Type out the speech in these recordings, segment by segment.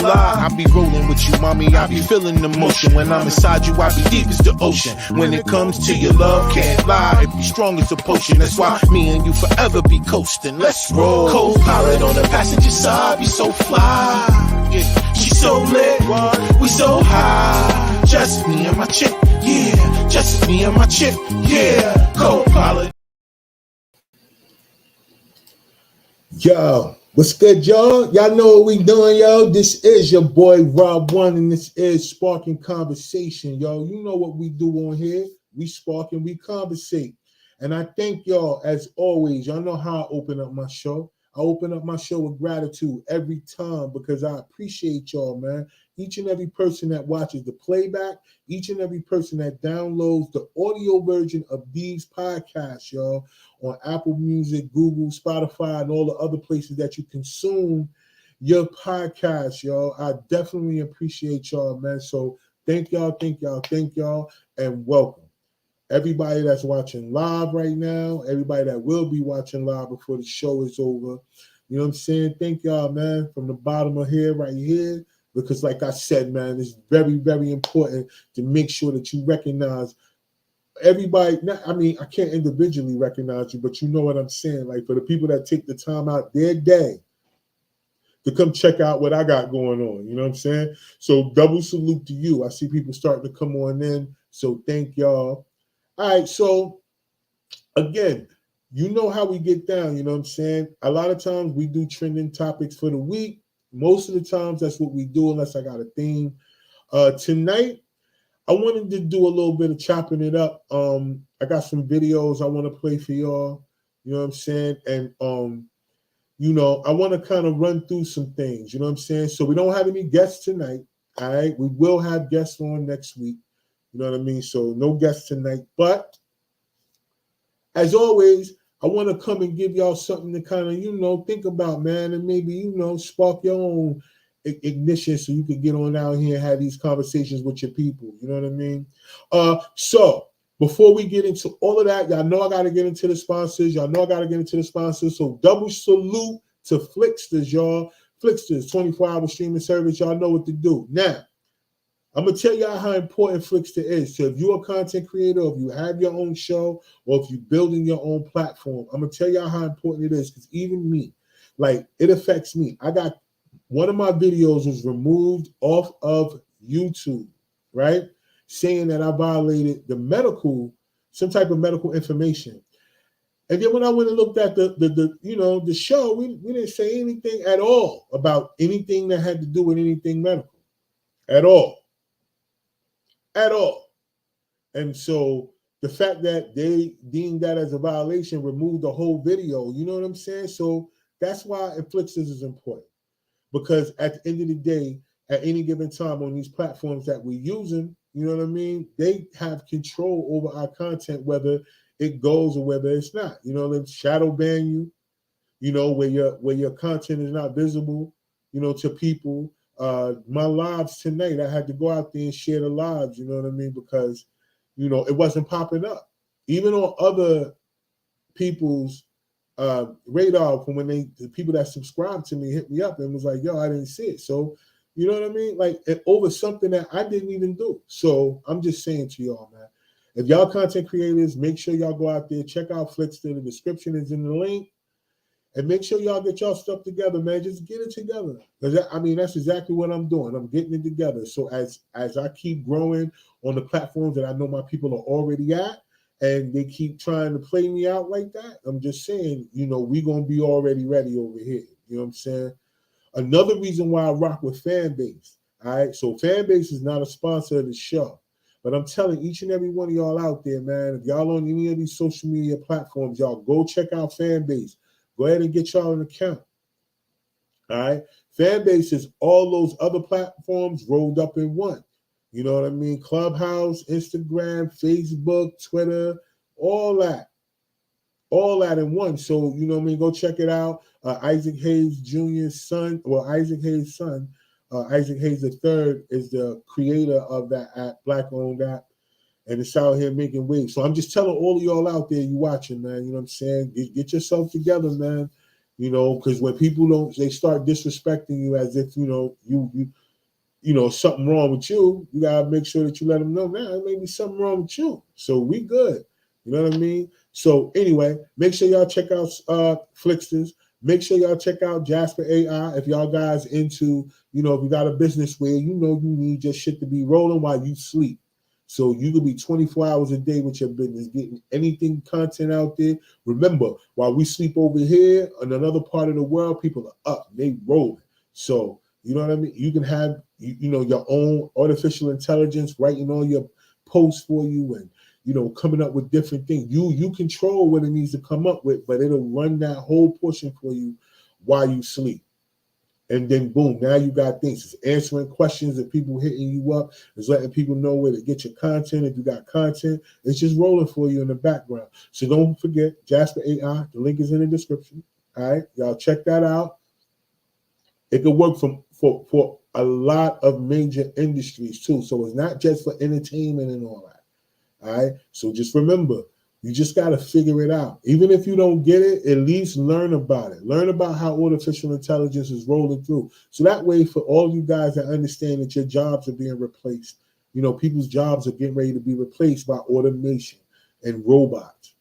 fly. I be rolling with you, mommy, I be feeling the motion. When I'm inside you, I be deep as the ocean. When it comes to your love, can't lie. If you strong as a potion, that's why me and you forever be coasting. Let's roll. Co-pilot on the passenger side, be so fly. Yeah, she so lit, we so high. Just me and my chick, yeah. Just me and my chick, yeah. Co-pilot. Yo, what's good, y'all? Y'all know what we doing, yo. This is your boy Rob One, and this is Sparking Conversation, yo. You know what we do on here. We spark and we conversate. And I thank y'all, as always. Y'all know how I open up my show. I open up my show with gratitude every time because I appreciate y'all, man. Each and every person that watches the playback, each and every person that downloads the audio version of these podcasts, y'all, on Apple Music, Google, Spotify, and all the other places that you consume your podcast, y'all. I definitely appreciate y'all, man. So thank y'all, and welcome. Everybody that's watching live right now, everybody that will be watching live before the show is over. You know what I'm saying? Thank y'all, man, from the bottom of here, right here. Because like I said, man, it's very, very important to make sure that you recognize everybody. I mean, I can't individually recognize you, but you know what I'm saying. Like for the people that take the time out their day to come check out what I got going on. You know what I'm saying? So double salute to you. I see people starting to come on in. So thank y'all. All right, so again, you know how we get down, you know what I'm saying? A lot of times we do trending topics for the week. Most of the times that's what we do unless I got a theme. Tonight, I wanted to do a little bit of chopping it up. I got some videos I want to play for y'all, you know what I'm saying? And, you know, I want to kind of run through some things, you know what I'm saying? So we don't have any guests tonight, all right? We will have guests on next week. You know what I mean? So no guests tonight. But as always, I want to come and give y'all something to kind of, you know, think about, man, and maybe, you know, spark your own ignition so you can get on out here and have these conversations with your people. You know what I mean? So before we get into all of that, y'all know I got to get into the sponsors. So double salute to Flixsters, y'all. Flixsters, 24-hour streaming service. Y'all know what to do. Now, I'm going to tell y'all how important Flixster is. So if you're a content creator, if you have your own show, or if you're building your own platform, I'm going to tell y'all how important it is because even me, like, it affects me. I got one of my videos was removed off of YouTube, right? Saying that I violated some type of medical information. And then when I went and looked at the show, we didn't say anything at all about anything that had to do with anything medical. At all. And so the fact that they deemed that as a violation, removed the whole video, you know what I'm saying? So that's why Flixsters is important. Because at the end of the day, at any given time on these platforms that we're using, you know what I mean? They have control over our content, whether it goes or whether it's not. You know, they shadow ban you, you know, where your content is not visible, you know, to people. My lives tonight, I had to go out there and share the lives, you know what I mean? Because, you know, it wasn't popping up. Even on other people's radar, from when the people that subscribed to me hit me up and was like, yo, I didn't see it. So, you know what I mean? Like, over something that I didn't even do. So I'm just saying to y'all, man, if y'all content creators, make sure y'all go out there, check out Flixster. The description is in the link. And make sure y'all get y'all stuff together, man. Just get it together. I mean, that's exactly what I'm doing. I'm getting it together. So as I keep growing on the platforms that I know my people are already at, and they keep trying to play me out like that, I'm just saying, you know, we're going to be already ready over here. You know what I'm saying? Another reason why I rock with Fanbase. All right. So Fanbase is not a sponsor of the show. But I'm telling each and every one of y'all out there, man, if y'all on any of these social media platforms, y'all go check out Fanbase. Go ahead and get y'all an account. All right. Fanbase is all those other platforms rolled up in one. You know what I mean? Clubhouse, Instagram, Facebook, Twitter, all that in one. So, you know what I mean? Go check it out. Isaac Hayes Jr.'s son, Isaac Hayes' son, Isaac Hayes III is the creator of that app, Black-owned app. And it's out here making waves. So I'm just telling all of y'all out there, you watching, man, you know what I'm saying? Get yourself together, man. You know, because when people don't, they start disrespecting you as if you know something wrong with you. You gotta make sure that you let them know, man, there may be something wrong with you. So we good. You know what I mean? So anyway, make sure y'all check out Flicksters. Make sure y'all check out Jasper AI. If y'all guys into, you know, if you got a business where you know you need your shit to be rolling while you sleep. So you could be 24 hours a day with your business, getting anything content out there. Remember, while we sleep over here in another part of the world, people are up, they rolling. So you know what I mean? You can have you know your own artificial intelligence writing all your posts for you and you know coming up with different things. You control what it needs to come up with, but it'll run that whole portion for you while you sleep. And then boom, now you got things. It's answering questions that people hitting you up. It's letting people know where to get your content. If you got content, it's just rolling for you in the background. So don't forget Jasper AI. The link is in the description. All right, y'all check that out. It could work for a lot of major industries too. So it's not just for entertainment and all that. All right. So just remember, you just got to figure it out. Even if you don't get it, at least learn about it. Learn about how artificial intelligence is rolling through. So that way, for all you guys that understand that your jobs are being replaced, you know, people's jobs are getting ready to be replaced by automation and robots.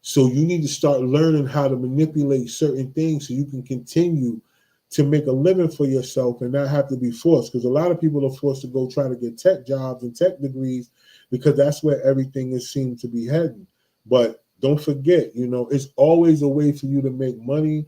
So you need to start learning how to manipulate certain things so you can continue to make a living for yourself and not have to be forced. Because a lot of people are forced to go try to get tech jobs and tech degrees because that's where everything is seemed to be heading. But don't forget, you know, it's always a way for you to make money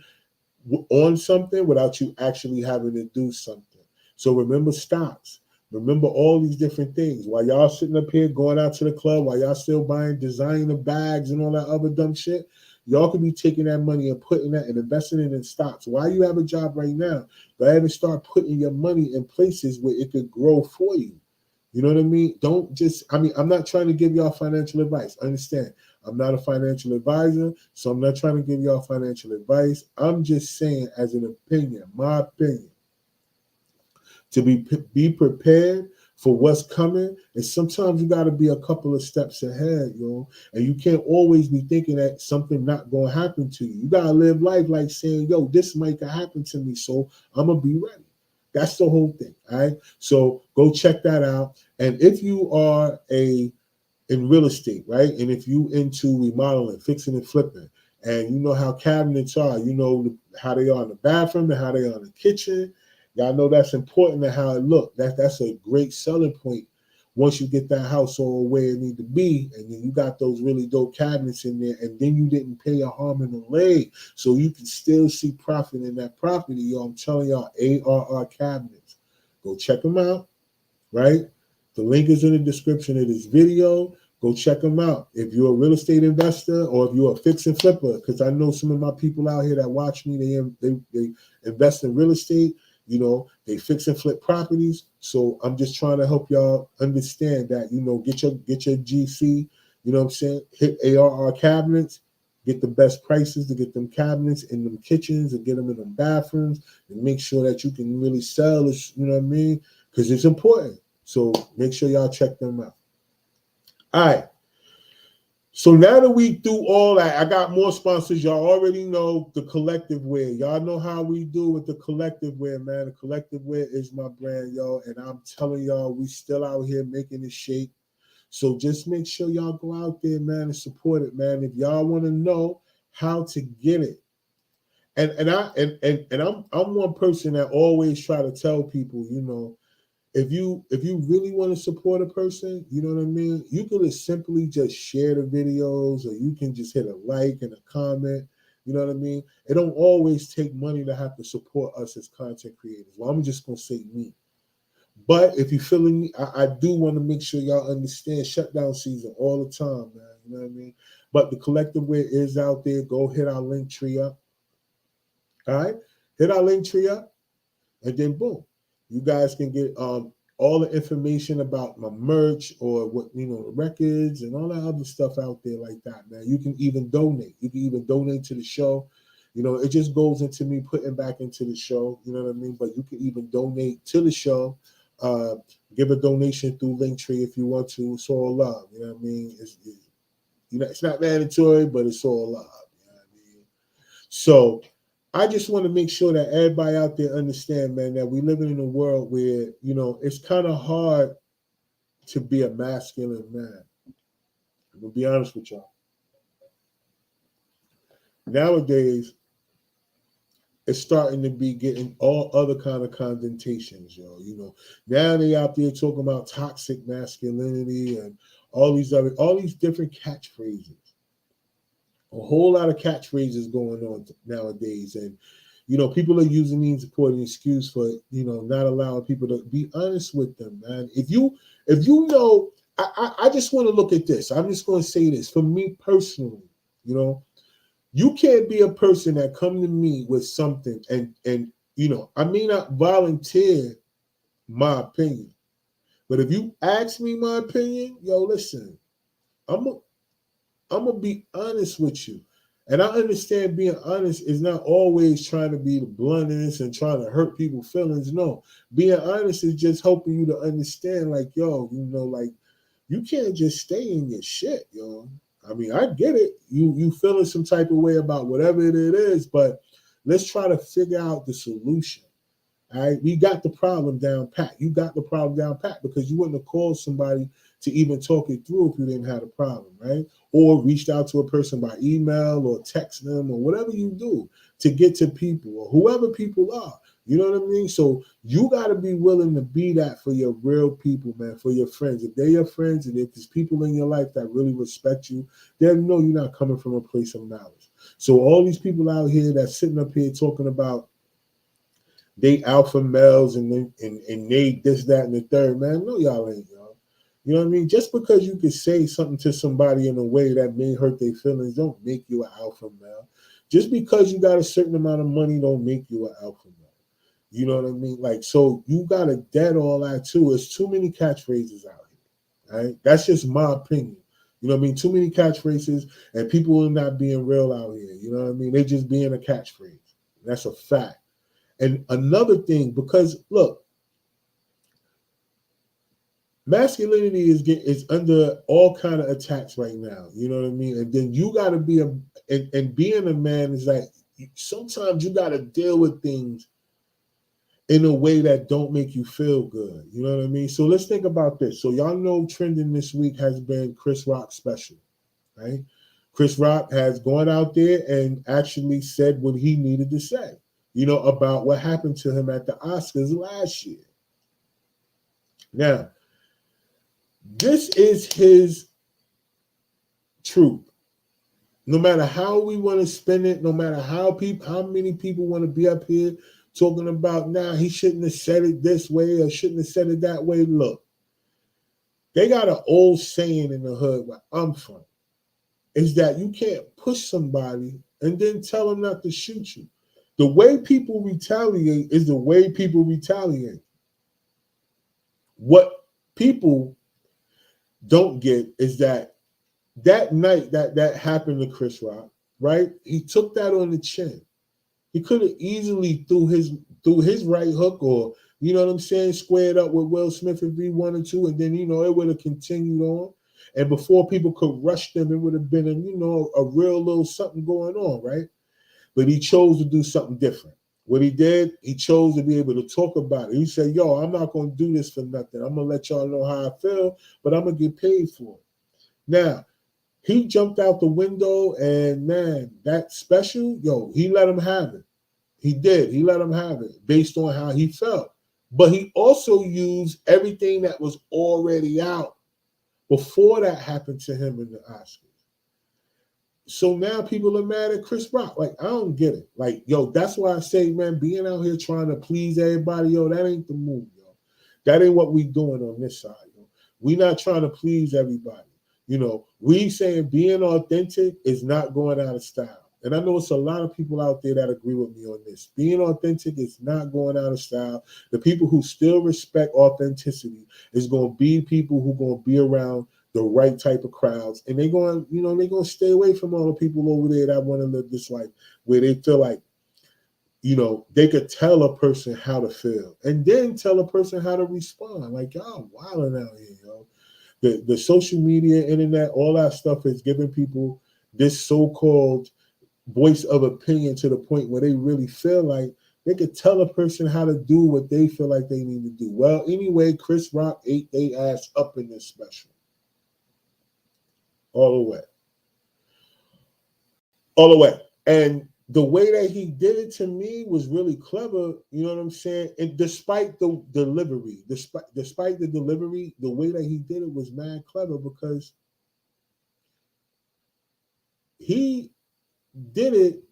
on something without you actually having to do something. So remember stocks. Remember all these different things. While y'all sitting up here going out to the club, while y'all still buying designer bags and all that other dumb shit, y'all could be taking that money and putting that and investing it in stocks. While you have a job right now, go ahead and start putting your money in places where it could grow for you. You know what I mean? Don't just, I mean, I'm not trying to give y'all financial advice. Understand, I'm not a financial advisor, so I'm not trying to give y'all financial advice. I'm just saying as an opinion, my opinion, to be prepared for what's coming. And sometimes you got to be a couple of steps ahead, yo. And you can't always be thinking that something not going to happen to you. You got to live life like saying, yo, this might happen to me, so I'm going to be ready. That's the whole thing, all right? So go check that out. And if you are in real estate, right? And if you into remodeling, fixing and flipping, and you know how cabinets are, you know how they are in the bathroom and how they are in the kitchen. Y'all know that's important to how it look. That's a great selling point once you get that house all where it need to be, and then you got those really dope cabinets in there, and then you didn't pay a arm and a leg, so you can still see profit in that property. Yo, I'm telling y'all, ARR Cabinets. Go check them out, right? The link is in the description of this video. Go check them out. If you're a real estate investor or if you're a fix and flipper, because I know some of my people out here that watch me, they invest in real estate. You know, they fix and flip properties. So I'm just trying to help y'all understand that, you know, get your GC, you know what I'm saying? Hit ARR Cabinets, get the best prices to get them cabinets in them kitchens and get them in them bathrooms and make sure that you can really sell this, you know what I mean? Because it's important. So make sure y'all check them out. All right. So now that we do all that, I got more sponsors. Y'all already know the Collective Wear. Y'all know how we do with the Collective Wear, man. The Collective Wear is my brand, y'all. And I'm telling y'all, we still out here making it shake. So just make sure y'all go out there, man, and support it, man. If y'all want to know how to get it. And I'm one person that always try to tell people, you know, if you really want to support a person, you know what I mean, you can simply just share the videos, or you can just hit a like and a comment. You know what I mean? It don't always take money to have to support us as content creators. Well, I'm just gonna say me. But if you're feeling me, I do want to make sure y'all understand shutdown season all the time, man. You know what I mean? But the Collective Wear is out there. Go hit our link tree up. All right? Hit our link tree up, and then boom. You guys can get all the information about my merch or what, you know, the records and all that other stuff out there like that, man. You can even donate. You can even donate to the show. You know, it just goes into me putting back into the show. You know what I mean? But you can even donate to the show. Give a donation through Linktree if you want to. It's all love. You know what I mean? You know, it's not mandatory, but it's all love. You know what I mean? So, I just want to make sure that everybody out there understand, man, that we living in a world where, you know, it's kind of hard to be a masculine man. I'm gonna be honest with y'all. Nowadays, it's starting to be getting all other kind of connotations, yo. You know, now they out there talking about toxic masculinity and all these different catchphrases. A whole lot of catchphrases going on nowadays, and you know, people are using these for an excuse for, you know, not allowing people to be honest with them, man. If you know, I just want to look at this. I'm just going to say this for me personally. You know, you can't be a person that come to me with something and you know, I may not volunteer my opinion, but if you ask me my opinion, yo, listen, I'm gonna be honest with you. And I understand being honest is not always trying to be the bluntest and trying to hurt people's feelings. No, being honest is just helping you to understand, like, yo, you know, like, you can't just stay in your shit, yo. I mean, I get it. You feeling some type of way about whatever it is, but let's try to figure out the solution. All right, we got the problem down pat. You got the problem down pat because you wouldn't have called somebody to even talk it through if you didn't have a problem, right? Or reached out to a person by email or text them or whatever you do to get to people or whoever people are. You know what I mean? So you got to be willing to be that for your real people, man, for your friends. If they're your friends and if there's people in your life that really respect you, they'll know you're not coming from a place of malice. So all these people out here that's sitting up here talking about they alpha males and they this, that, and the third, man, no, y'all ain't, y'all. You know what I mean? Just because you can say something to somebody in a way that may hurt their feelings don't make you an alpha male. Just because you got a certain amount of money don't make you an alpha male. You know what I mean? Like, so you got to dead all that too. It's too many catchphrases out here. Right? That's just my opinion. You know what I mean? Too many catchphrases and people are not being real out here. You know what I mean? They just being a catchphrase. That's a fact. And another thing, because look, masculinity is under all kind of attacks right now. You know what I mean? And then you got to be and being a man is like, sometimes you got to deal with things in a way that don't make you feel good. You know what I mean? So let's think about this. So y'all know trending this week has been Chris Rock's special, right? Chris Rock has gone out there and actually said what he needed to say, you know, about what happened to him at the Oscars last year. Now, this is his truth. No matter how we want to spin it, no matter how many people want to be up here talking about, he shouldn't have said it this way or shouldn't have said it that way. Look, they got an old saying in the hood where I'm from, is that you can't push somebody and then tell them not to shoot you. The way people retaliate is the way people retaliate. What people don't get is that night that happened to Chris Rock, right? He took that on the chin. He could have easily threw his right hook or, you know what I'm saying, squared up with Will Smith if he wanted to, and then, you know, it would have continued on. And before people could rush them, it would have been a real little something going on, right? But he chose to do something different. What he did, he chose to be able to talk about it. He said, yo, I'm not going to do this for nothing. I'm going to let y'all know how I feel, but I'm going to get paid for it. Now, he jumped out the window and, man, that special, yo, he let him have it. He did. He let him have it based on how he felt. But he also used everything that was already out before that happened to him in the Oscars. So now people are mad at Chris Rock. Like, I don't get it. Like, yo, that's why I say, man, being out here trying to please everybody, yo, that ain't the move, yo. That ain't what we doing on this side, yo. We not trying to please everybody. You know, we saying being authentic is not going out of style. And I know it's a lot of people out there that agree with me on this. Being authentic is not going out of style. The people who still respect authenticity is going to be people who are going to be around the right type of crowds. And they're going to stay away from all the people over there that want to live this life where they feel like, you know, they could tell a person how to feel and then tell a person how to respond. Like, y'all wilding out here, yo. The social media, internet, all that stuff is giving people this so-called voice of opinion to the point where they really feel like they could tell a person how to do what they feel like they need to do. Well, anyway, Chris Rock ate their ass up in this special. All the way. All the way. And the way that he did it to me was really clever. You know what I'm saying? And despite the delivery, despite the delivery, the way that he did it was mad clever because he did it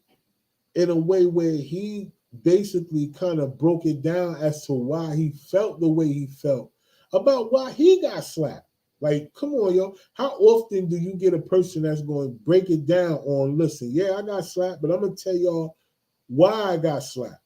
in a way where he basically kind of broke it down as to why he felt the way he felt about why he got slapped. Like, come on, yo. How often do you get a person that's going to break it down on, listen, yeah, I got slapped, but I'm going to tell y'all why I got slapped.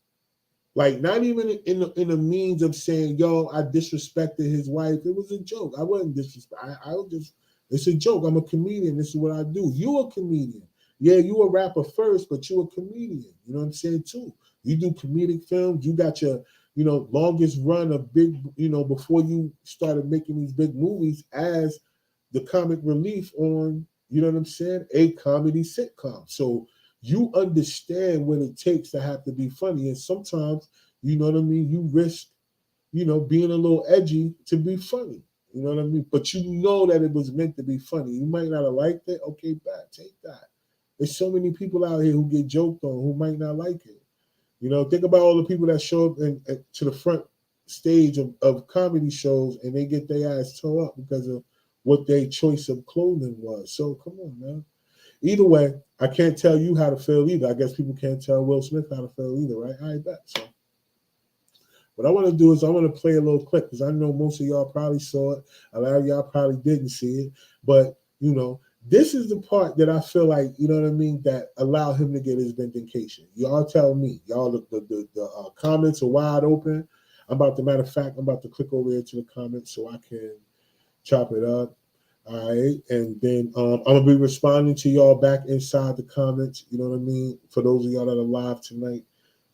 Like, not even in the means of saying, yo, I disrespected his wife. It was a joke. I wasn't disrespect. I was just, it's a joke. I'm a comedian. This is what I do. You a comedian. Yeah, you a rapper first, but you a comedian. You know what I'm saying, too? You do comedic films. You got your, you know, longest run of big, you know, before you started making these big movies as the comic relief on, you know what I'm saying, a comedy sitcom. So you understand what it takes to have to be funny. And sometimes, you know what I mean, you risk, you know, being a little edgy to be funny. You know what I mean? But you know that it was meant to be funny. You might not have liked it. Okay, bad. Take that. There's so many people out here who get joked on who might not like it. You know, think about all the people that show up to the front stage of comedy shows and they get their ass tore up because of what their choice of clothing was. So come on, man. Either way, I can't tell you how to feel either. I guess people can't tell Will Smith how to feel either, right? I bet. So what I want to do is I want to play a little clip because I know most of y'all probably saw it. A lot of y'all probably didn't see it. But, you know, this is the part that I feel like, you know what I mean, that allowed him to get his vindication. Y'all tell me. Y'all, the comments are wide open. Matter of fact, I'm about to click over here to the comments so I can chop it up. All right. And then I'm going to be responding to y'all back inside the comments. You know what I mean? For those of y'all that are live tonight,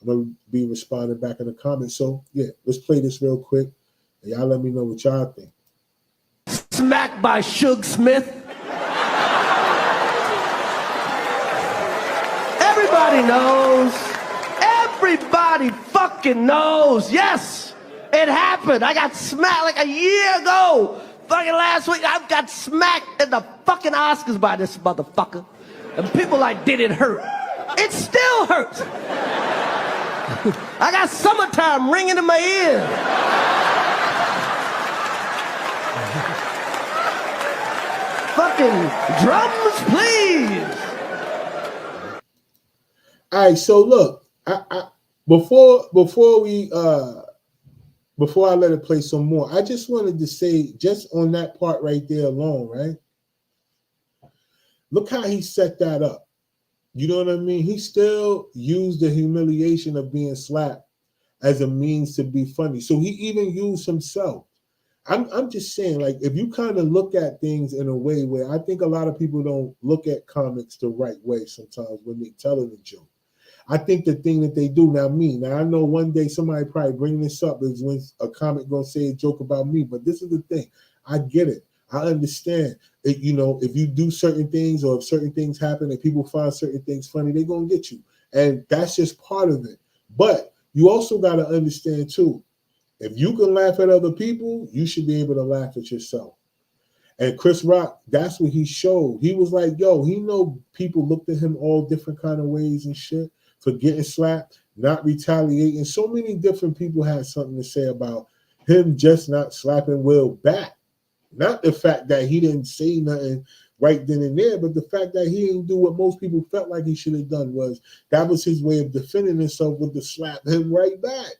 I'm going to be responding back in the comments. So, yeah, let's play this real quick. And y'all let me know what y'all think. Smacked by Suge Smith. Everybody knows. Everybody fucking knows. Yes, it happened. I got smacked like a year ago. Fucking last week, I got smacked in the fucking Oscars by this motherfucker. And people like, did it hurt? It still hurts. I got Summertime ringing in my ear. Fucking drums, please. All right, so look, before I let it play some more, I just wanted to say, just on that part right there alone, right? Look how he set that up. You know what I mean? He still used the humiliation of being slapped as a means to be funny. So he even used himself. I'm just saying, like, if you kind of look at things in a way where I think a lot of people don't look at comics the right way sometimes when they're telling a joke. I think the thing that they do now, I know one day somebody probably bring this up is when a comic gonna say a joke about me, but this is the thing. I get it. I understand it. You know, if you do certain things or if certain things happen and people find certain things funny, they're gonna get you. And that's just part of it. But you also got to understand too, if you can laugh at other people, you should be able to laugh at yourself. And Chris Rock, that's what he showed. He was like, yo, he know people looked at him all different kind of ways and shit. For getting slapped, not retaliating. So many different people had something to say about him just not slapping Will back. Not the fact that he didn't say nothing right then and there, but the fact that he didn't do what most people felt like he should have done was that was his way of defending himself with the slap him right back.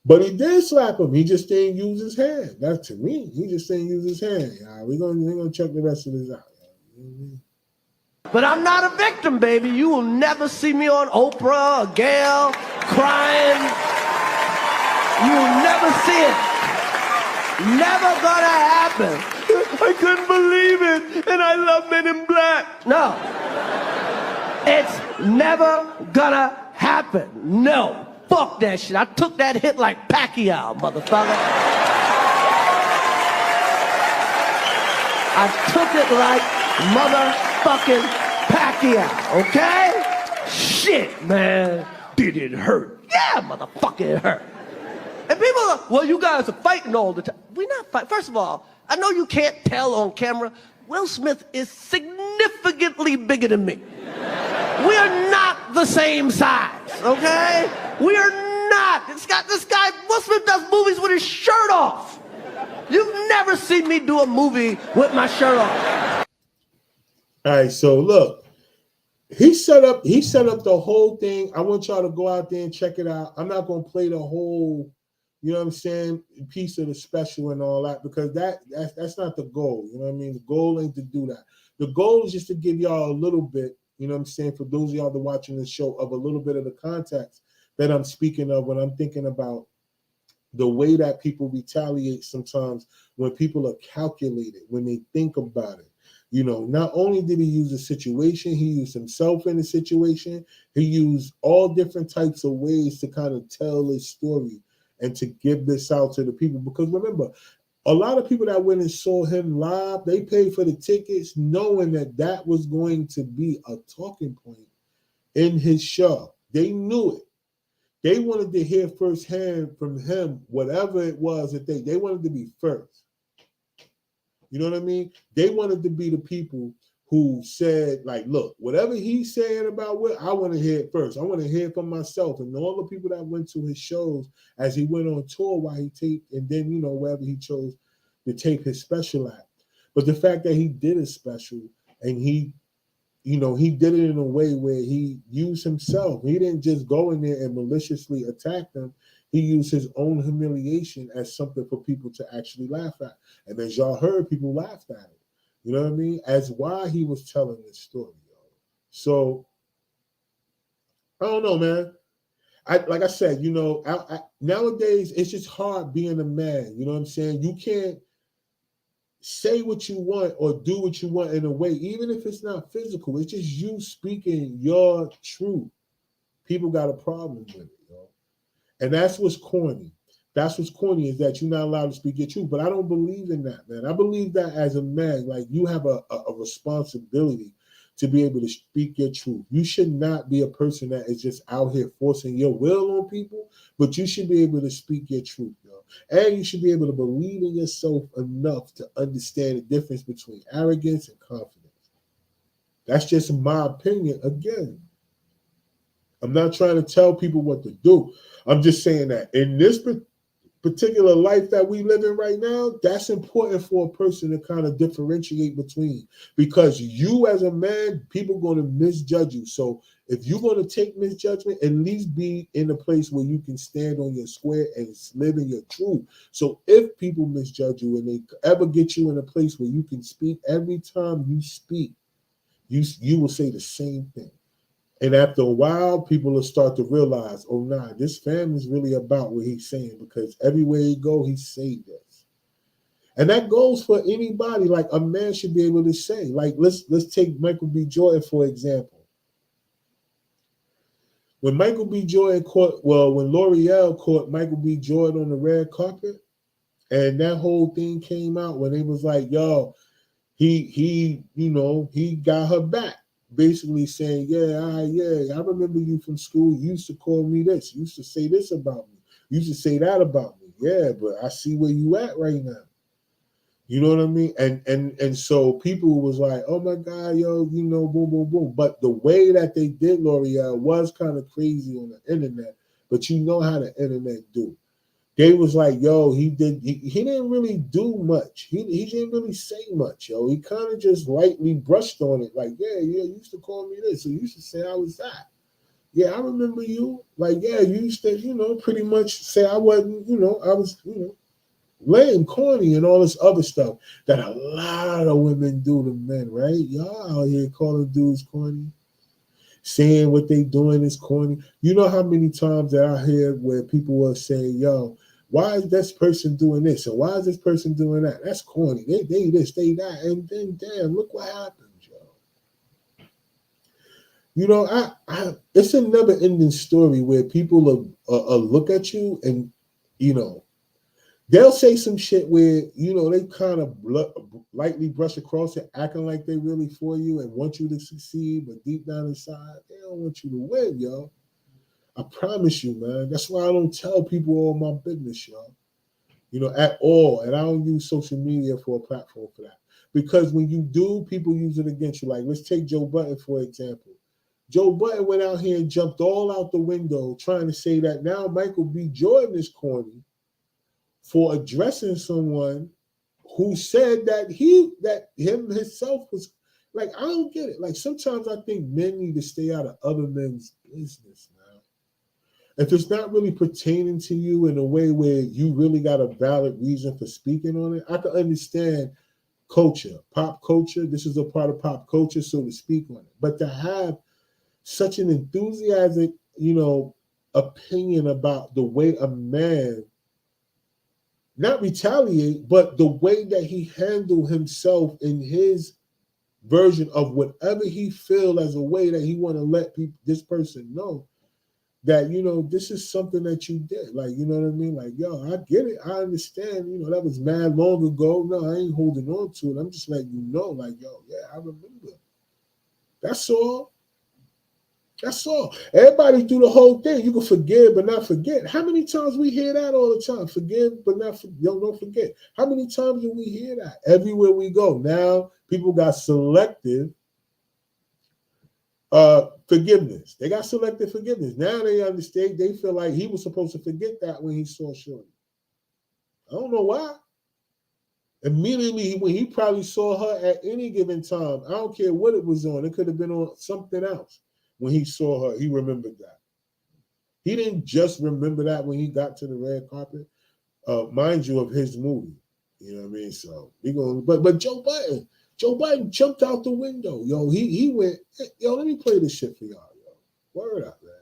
But he did slap him. He just didn't use his hand. That's to me. He just didn't use his hand. We're gonna check the rest of this out. But I'm not a victim, baby. You will never see me on Oprah or Gayle crying. You will never see it. Never gonna happen. I couldn't believe it, and I love Men in Black. No. It's never gonna happen. No. Fuck that shit. I took that hit like Pacquiao, motherfucker. I took it like motherfucking Pacquiao. monkey out, okay? Shit, man. Did it hurt? Yeah, motherfucker, it hurt. And people are, well, you guys are fighting all the time. We're not fighting. First of all, I know you can't tell on camera. Will Smith is significantly bigger than me. We are not the same size, okay? We are not. This guy, Will Smith does movies with his shirt off. You've never seen me do a movie with my shirt off. All right, so look, he set up the whole thing. I want y'all to go out there and check it out. I'm not gonna play the whole, you know what I'm saying, piece of the special and all that, because that's not the goal. You know what I mean? The goal ain't to do that. The goal is just to give y'all a little bit, you know what I'm saying, for those of y'all that are watching this show, of a little bit of the context that I'm speaking of when I'm thinking about the way that people retaliate sometimes when people are calculated, when they think about it. You know, not only did he use a situation, he used himself in the situation. He used all different types of ways to kind of tell his story and to give this out to the people. Because remember, a lot of people that went and saw him live, they paid for the tickets knowing that that was going to be a talking point in his show. They knew it. They wanted to hear firsthand from him, whatever it was that they wanted to be first. You know what I mean? They wanted to be the people who said, like, look, whatever he's saying about Will, I want to hear it first. I want to hear it from myself. And all the people that went to his shows as he went on tour while he taped, and then, you know, wherever he chose to tape his special at. But the fact that he did a special and he, you know, he did it in a way where he used himself. He didn't just go in there and maliciously attack them. He used his own humiliation as something for people to actually laugh at. And as y'all heard, people laughed at it. You know what I mean? As why he was telling this story, yo. So, I don't know, man. Like I said, you know, nowadays, it's just hard being a man. You know what I'm saying? You can't say what you want or do what you want in a way, even if it's not physical. It's just you speaking your truth. People got a problem with it, yo. And that's what's corny. That's what's corny, is that you're not allowed to speak your truth. But I don't believe in that, man. I believe that as a man, like, you have a responsibility to be able to speak your truth. You should not be a person that is just out here forcing your will on people, but you should be able to speak your truth, yo. And you should be able to believe in yourself enough to understand the difference between arrogance and confidence. That's just my opinion. Again, I'm not trying to tell people what to do. I'm just saying that in this particular life that we live in right now, that's important for a person to kind of differentiate between, because you as a man, people are going to misjudge you. So if you're going to take misjudgment, at least be in a place where you can stand on your square and live in your truth. So if people misjudge you and they ever get you in a place where you can speak, every time you speak, you will say the same thing. And after a while, people will start to realize, oh, nah, this fam is really about what he's saying, because everywhere he go, he say this. And that goes for anybody. Like, a man should be able to say, like, let's take Michael B. Jordan, for example. When Michael B. Jordan when L'Oreal caught Michael B. Jordan on the red carpet, and that whole thing came out when they was like, yo, he got her back. Basically saying, yeah, I remember you from school. You used to call me this. You used to say this about me. You used to say that about me. Yeah, but I see where you at right now. You know what I mean? And so people was like, oh my God, yo, you know, boom, boom, boom. But the way that they did L'Oreal was kind of crazy on the internet. But you know how the internet do. They was like, yo, he didn't really do much. He didn't really say much, yo. He kind of just lightly brushed on it. Like, yeah, you used to call me this. So you used to say I was that. Yeah, I remember you. Like, yeah, you used to, you know, pretty much say I wasn't, you know, I was, you know, lame, corny, and all this other stuff that a lot of women do to men, right? Y'all out here calling dudes corny, saying what they doing is corny. You know how many times that I hear where people will say, yo, why is this person doing this? And why is this person doing that? That's corny. They this, they that. And then, damn, look what happened, yo. You know, it's a never-ending story where people look at you and, you know, they'll say some shit where, you know, they kind of lightly brush across it, acting like they really for you and want you to succeed, but deep down inside, they don't want you to win, yo. I promise you, man. That's why I don't tell people all my business, yo. You know, at all. And I don't use social media for a platform for that. Because when you do, people use it against you. Like, let's take Joe Budden, for example. Joe Budden went out here and jumped all out the window trying to say that now Michael B. Jordan is corny for addressing someone who said that him himself was like, I don't get it. Like, sometimes I think men need to stay out of other men's business, man. If it's not really pertaining to you in a way where you really got a valid reason for speaking on it, I can understand culture, pop culture. This is a part of pop culture, so to speak on it. But to have such an enthusiastic, you know, opinion about the way a man not retaliate, but the way that he handled himself in his version of whatever he feel as a way that he want to let this person know that, you know, this is something that you did. Like, you know what I mean? Like, yo, I get it. I understand. You know, that was mad long ago. No, I ain't holding on to it. I'm just letting you know, like, yo, yeah, I remember. That's all. That's all. Everybody do the whole thing. You can forgive but not forget. How many times we hear that all the time? Forgive but not don't forget. How many times do we hear that? Everywhere we go. Now people got selective forgiveness. They got selective forgiveness. Now they understand. They feel like he was supposed to forget that when he saw Shorty. I don't know why. Immediately when he probably saw her at any given time, I don't care what it was on. It could have been on something else. When he saw her, he remembered that. He didn't just remember that when he got to the red carpet, mind you, of his movie. You know what I mean? So we going, but Joe Budden jumped out the window, yo. He went, yo. Let me play this shit for y'all, yo. Word up, man.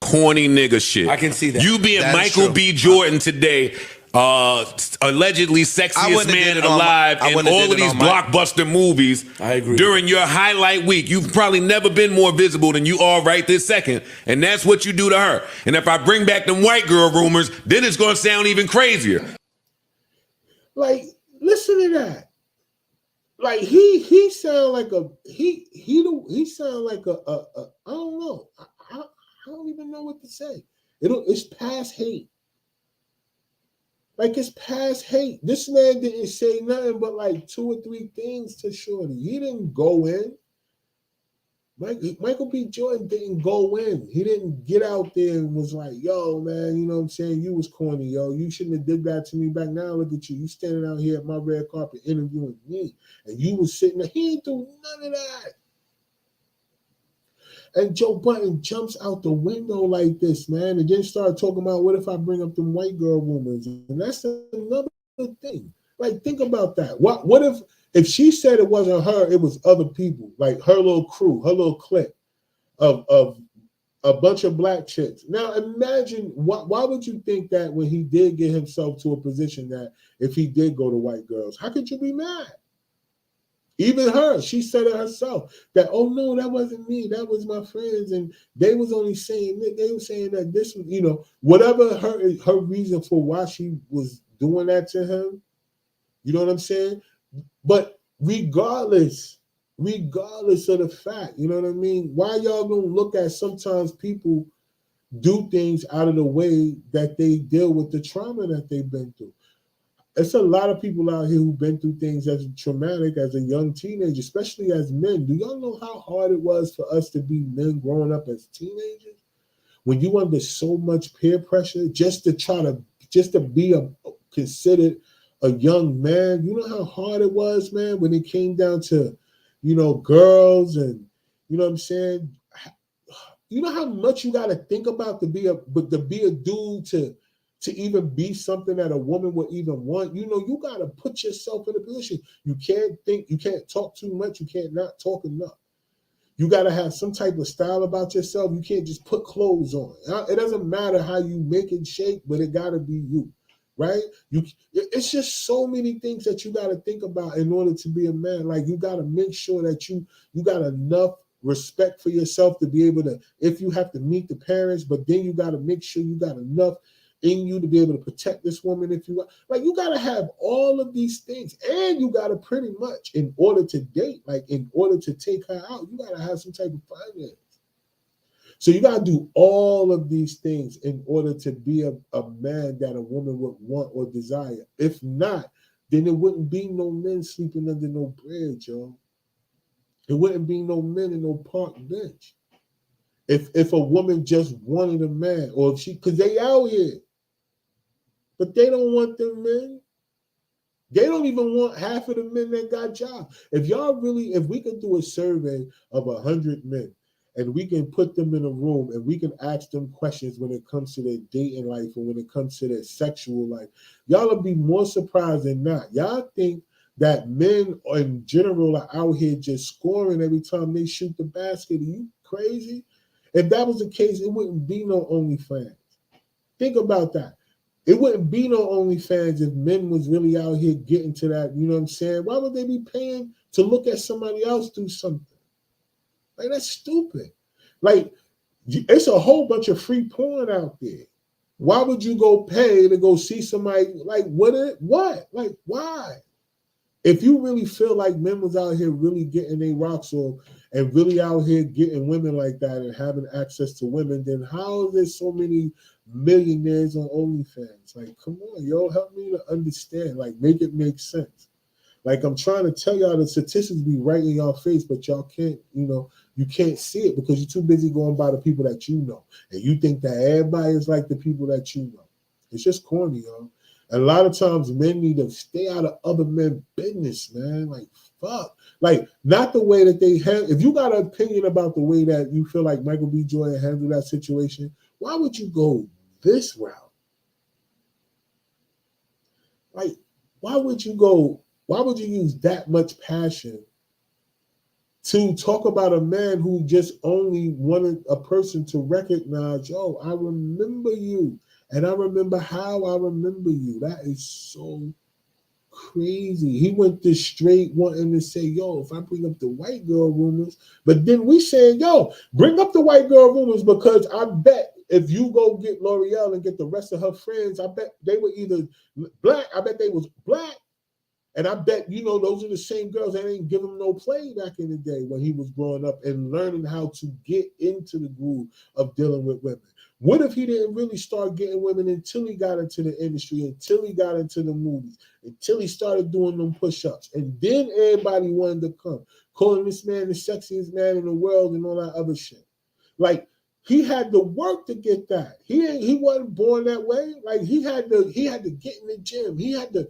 Corny nigga shit. I can see that. You being That is Michael true. B. Jordan today, allegedly sexiest man alive in all of these blockbuster movies. I agree. During your highlight week, you've probably never been more visible than you are right this second, and that's what you do to her. And if I bring back them white girl rumors, then it's gonna sound even crazier. Like, listen to that. Like he sound like a he sound like a I don't know. I don't even know what to say. It's past hate. Like, it's past hate. This man didn't say nothing but like 2 or 3 things to Shorty. He didn't go in. Michael B. Jordan didn't go in. He didn't get out there and was like, yo, man, you know what I'm saying? You was corny, yo. You shouldn't have did that to me back now. Look at you. You standing out here at my red carpet interviewing me. And you was sitting there. He ain't do none of that. And Joe Budden jumps out the window like this, man, and then start talking about what if I bring up them white girl rumors? And that's another thing. Like, think about that. What if she said it wasn't her, it was other people, like her little crew, her little clique of a bunch of black chicks. Now imagine, why would you think that when he did get himself to a position that if he did go to white girls, how could you be mad? Even her, she said it herself that, oh no, that wasn't me, that was my friends, and they was only saying that, they were saying that this was, you know, whatever her reason for why she was doing that to him, you know what I'm saying? But regardless of the fact, you know what I mean? Why y'all gonna look at sometimes people do things out of the way that they deal with the trauma that they've been through? It's a lot of people out here who've been through things as traumatic as a young teenager, especially as men. Do y'all know how hard it was for us to be men growing up as teenagers? When you under so much peer pressure just to be considered a young man, you know how hard it was, man, when it came down to, you know, girls and, you know what I'm saying? You know how much you got to think about to be a dude to even be something that a woman would even want. You know, you got to put yourself in a position. You can't think, you can't talk too much, you can't not talk enough. You got to have some type of style about yourself. You can't just put clothes on. It doesn't matter how you make it shape, but it got to be you, right? It's just so many things that you got to think about in order to be a man. Like, you got to make sure that you got enough respect for yourself to be able to, if you have to meet the parents, but then you got to make sure you got enough in you to be able to protect this woman if you want. Like, you got to have all of these things. And you got to pretty much, in order to date, like in order to take her out, you got to have some type of finance. So you got to do all of these things in order to be a man that a woman would want or desire. If not, then there wouldn't be no men sleeping under no bridge, yo. There wouldn't be no men in no park bench. If a woman just wanted a man, or if she, because they out here, but they don't want them men. They don't even want half of the men that got jobs. If we could do a survey of 100 men, and we can put them in a room and we can ask them questions when it comes to their dating life or when it comes to their sexual life, y'all will be more surprised than not. Y'all think that men in general are out here just scoring every time they shoot the basket. Are you crazy? If that was the case, it wouldn't be no OnlyFans. Think about that. It wouldn't be no OnlyFans if men was really out here getting to that, you know what I'm saying? Why would they be paying to look at somebody else do something? Like, that's stupid. Like, it's a whole bunch of free porn out there. Why would you go pay to go see somebody? Like, what? Like, why? If you really feel like men was out here really getting their rocks off and really out here getting women like that and having access to women, then how is there so many millionaires on OnlyFans? Like, come on, yo, help me to understand. Like, make it make sense. Like, I'm trying to tell y'all the statistics be right in y'all face, but y'all can't, you can't see it because you're too busy going by the people that you know. And you think that everybody is like the people that you know. It's just corny, y'all. And a lot of times men need to stay out of other men's business, man. Like, fuck. Like, not the way that they have. If you got an opinion about the way that you feel like Michael B. Jordan handled that situation, why would you go this route? Like, why would you use that much passion to talk about a man who just only wanted a person to recognize, yo, I remember you, and I remember how I remember you? That is so crazy. He went this straight wanting to say, yo, if I bring up the white girl rumors, but then we saying, yo, bring up the white girl rumors because I bet if you go get L'Oreal and get the rest of her friends, I bet they were either black, I bet they was black, and I bet, those are the same girls that ain't give him no play back in the day when he was growing up and learning how to get into the groove of dealing with women. What if he didn't really start getting women until he got into the industry, until he got into the movies, until he started doing them push-ups? And then everybody wanted to come, calling this man the sexiest man in the world and all that other shit. Like, he had to work to get that. He wasn't born that way. Like, he had to get in the gym. He had to,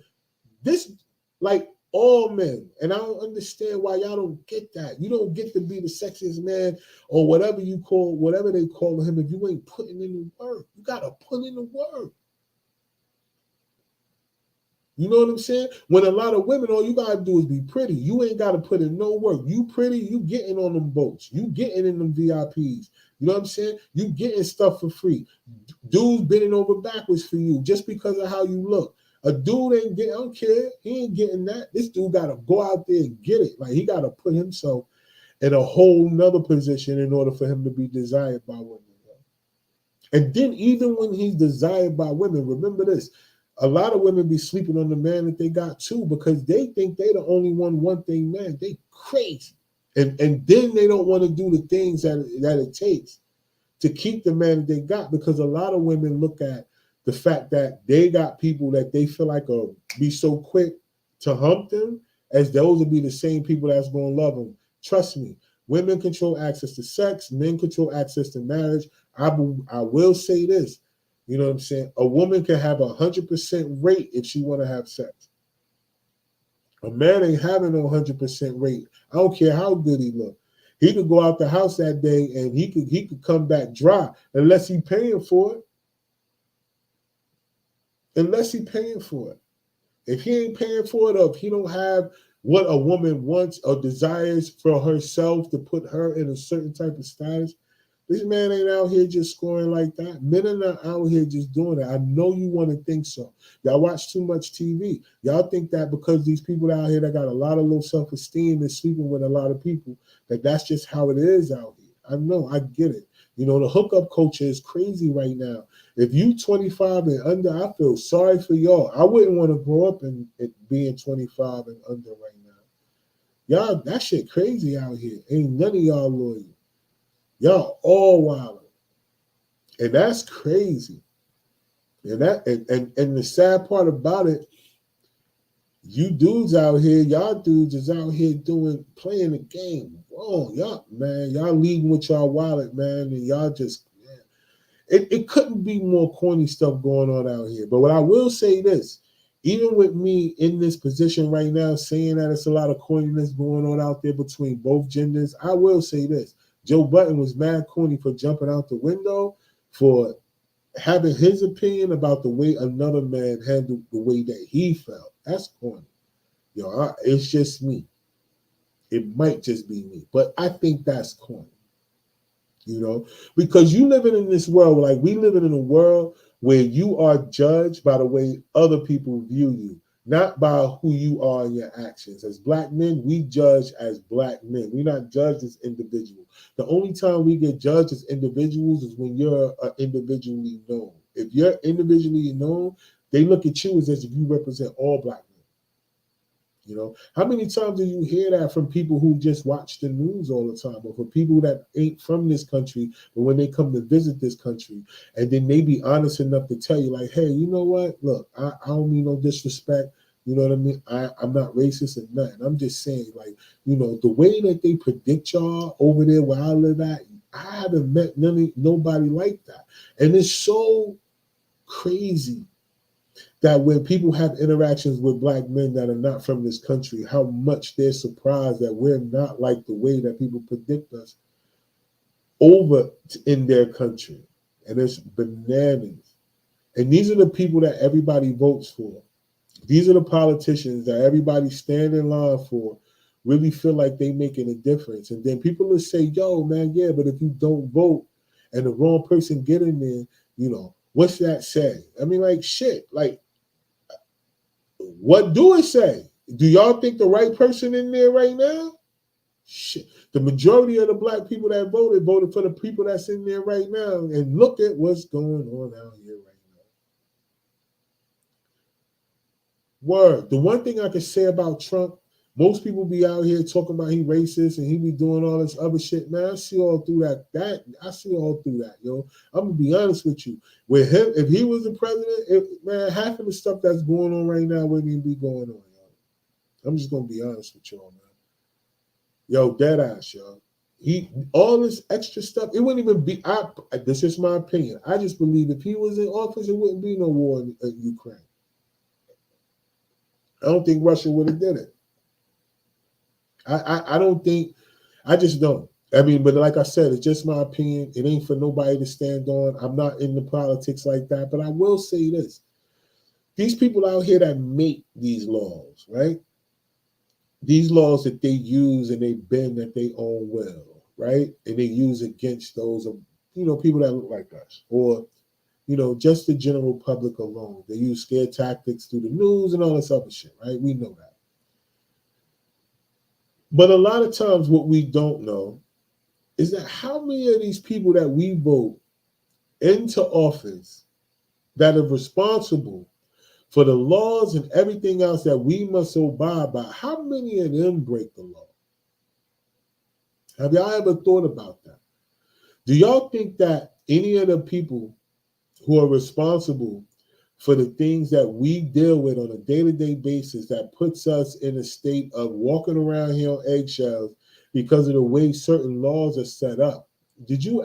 like all men. And I don't understand why y'all don't get that. You don't get to be the sexiest man or whatever they call him if you ain't putting in the work. You got to put in the work. You know what I'm saying? When a lot of women, all you got to do is be pretty. You ain't got to put in no work. You pretty, you getting on them boats. You getting in them VIPs. You know what I'm saying? You getting stuff for free. Dudes bending over backwards for you just because of how you look. A dude ain't getting, I don't care. He ain't getting that. This dude got to go out there and get it. Like, he got to put himself in a whole nother position in order for him to be desired by women. And then even when he's desired by women, remember this, a lot of women be sleeping on the man that they got too because they think they the only one thing man. They crazy. And then they don't want to do the things that it takes to keep the man that they got, because a lot of women look at the fact that they got people that they feel like will be so quick to hump them as those will be the same people that's going to love them. Trust me, women control access to sex. Men control access to marriage. I will say this. You know what I'm saying? A woman can have 100% rate if she want to have sex. A man ain't having no 100% rate. I don't care how good he look. He could go out the house that day and he could come back dry unless he paying for it. Unless he paying for it. If he ain't paying for it, or if he don't have what a woman wants or desires for herself to put her in a certain type of status, this man ain't out here just scoring like that. Men are not out here just doing it. I know you want to think so. Y'all watch too much TV. Y'all think that because these people out here that got a lot of low self-esteem and sleeping with a lot of people, that's just how it is out here. I know, I get it. You know, the hookup culture is crazy right now. If you 25 and under, I feel sorry for y'all. I wouldn't want to grow up in it being 25 and under right now. Y'all, that shit crazy out here. Ain't none of y'all loyal. Y'all all wild. And that's crazy. And that and the sad part about it, you dudes out here, y'all dudes is out here playing the game wrong. Y'all, man, y'all leading with y'all wallet, man, and y'all just, man, it couldn't be more corny stuff going on out here. But what I will say this, even with me in this position right now, saying that it's a lot of corniness going on out there between both genders, I will say this. Joe Budden was mad corny for jumping out the window, for having his opinion about the way another man handled the way that he felt. That's corny. It's just me. It might just be me, but I think that's corny. You know, because you living in this world, like we living in a world where you are judged by the way other people view you, not by who you are in your actions. As black men, we judge as black men. We're not judged as individuals. The only time we get judged as individuals is when you're individually known. If you're individually known, they look at you as if you represent all black men. You know, how many times do you hear that from people who just watch the news all the time, or for people that ain't from this country, but when they come to visit this country, and then they be honest enough to tell you, like, hey, you know what? Look, I don't mean no disrespect. You know what I mean? I'm not racist and nothing. I'm just saying, like, you know, the way that they predict y'all over there where I live at, I haven't met nobody like that. And it's so crazy that when people have interactions with black men that are not from this country, how much they're surprised that we're not like the way that people predict us over in their country. And it's bananas. And these are the people that everybody votes for. These are the politicians that everybody stand in line for, really feel like they making a difference. And then people will say, yo, man, yeah, but if you don't vote and the wrong person get in there, you know, what's that say? I mean, like, shit, like, what do it say? Do y'all think the right person in there right now? Shit. The majority of the black people that voted for the people that's in there right now. And look at what's going on out here right now. Word. The one thing I can say about Trump, most people be out here talking about he racist and he be doing all this other shit. Man, I see all through that. I see all through that, yo. I'm gonna be honest with you. With him, if he was the president, man, half of the stuff that's going on right now wouldn't even be going on, yo. I'm just gonna be honest with y'all, man. Yo, dead ass, yo. All this extra stuff, it wouldn't even be. This is my opinion. I just believe if he was in office, it wouldn't be no war in Ukraine. I don't think Russia would have did it. I don't think, I just don't. I mean, but like I said, it's just my opinion. It ain't for nobody to stand on. I'm not into politics like that, but I will say this. These people out here that make these laws, right? These laws that they use and they bend at their own will, right? And they use against those, you know, people that look like us, or, you know, just the general public alone. They use scare tactics through the news and all this other shit, right? We know that. But a lot of times what we don't know is that how many of these people that we vote into office that are responsible for the laws and everything else that we must abide by, how many of them break the law? Have y'all ever thought about that? Do y'all think that any of the people who are responsible for the things that we deal with on a day-to-day basis that puts us in a state of walking around here on eggshells because of the way certain laws are set up, do you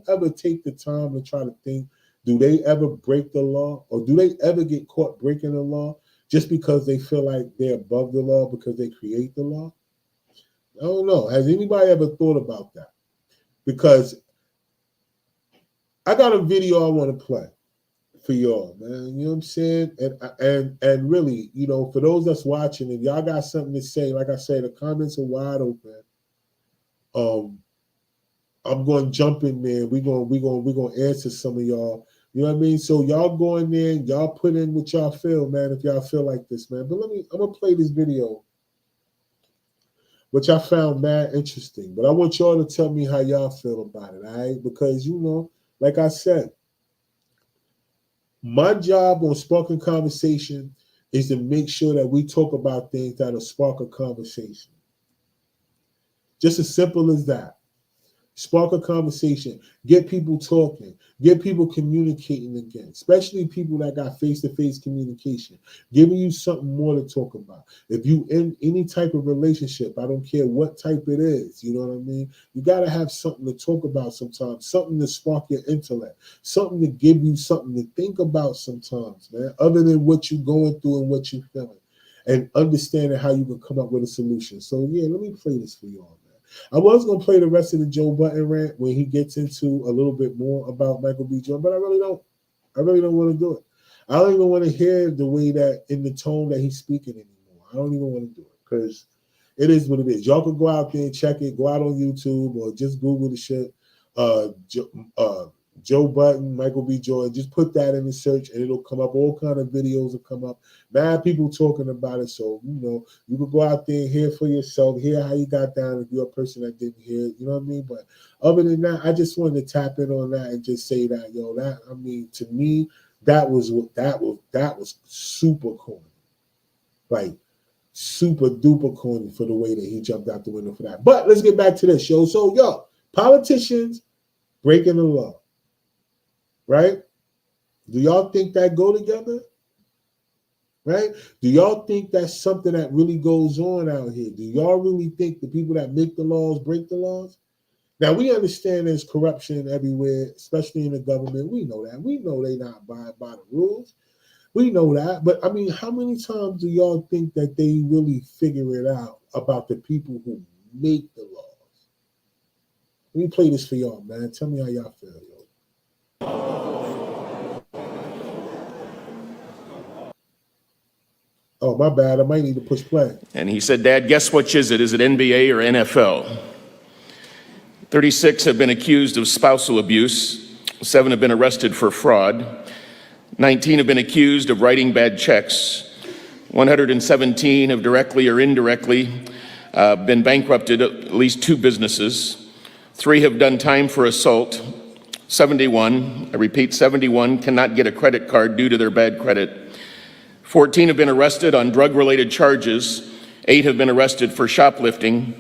ever take the time to try to think, do they ever break the law, or do they ever get caught breaking the law just because they feel like they're above the law because they create the law? I don't know. Has anybody ever thought about that? Because I got a video I want to play for y'all, man. You know what I'm saying? And really, you know, for those that's watching, and y'all got something to say, like I said, the comments are wide open. I'm going to jump in there. We're going to answer some of y'all. You know what I mean? So y'all go in there and y'all put in what y'all feel, man, if y'all feel like this, man. But I'm going to play this video which I found mad interesting. But I want y'all to tell me how y'all feel about it, all right? Because, you know, like I said, my job on Sparking Conversation is to make sure that we talk about things that'll spark a conversation. Just as simple as that. Spark a conversation, get people talking, get people communicating again, especially people that got face-to-face communication, giving you something more to talk about. If you in any type of relationship, I don't care what type it is, you know what I mean? You got to have something to talk about sometimes, something to spark your intellect, something to give you something to think about sometimes, man, other than what you're going through and what you're feeling, and understanding how you can come up with a solution. So, yeah, let me play this for y'all. I was going to play the rest of the Joe Budden rant when he gets into a little bit more about Michael B. Jordan, but I really don't. I really don't want to do it. I don't even want to hear the way that, in the tone that he's speaking anymore. I don't even want to do it because it is what it is. Y'all can go out there and check it. Go out on YouTube or just Google the shit. Joe Budden, Michael B. Jordan. Just put that in the search and it'll come up. All kind of videos will come up. Mad people talking about it. So, you know, you can go out there and hear for yourself, hear how you got down if you're a person that didn't hear it. You know what I mean? But other than that, I just wanted to tap in on that and just say that, yo, that, I mean, to me, that was super corny. Like, super duper corny for the way that he jumped out the window for that. But let's get back to this, yo. So, yo, politicians breaking the law. Right? Do y'all think that go together? Right? Do y'all think that's something that really goes on out here? Do y'all really think the people that make the laws break the laws? Now, we understand there's corruption everywhere, especially in the government. We know that. We know they not by the rules. We know that. But, I mean, how many times do y'all think that they really figure it out about the people who make the laws? Let me play this for y'all, man. Tell me how y'all feel, yo. Oh, my bad. I might need to push play. And he said, Dad, guess which is it? Is it NBA or NFL? 36 have been accused of spousal abuse. 7 have been arrested for fraud. 19 have been accused of writing bad checks. 117 have directly or indirectly been bankrupted at least 2 businesses. 3 have done time for assault. 71, I repeat, 71 cannot get a credit card due to their bad credit. 14 have been arrested on drug-related charges. 8 have been arrested for shoplifting.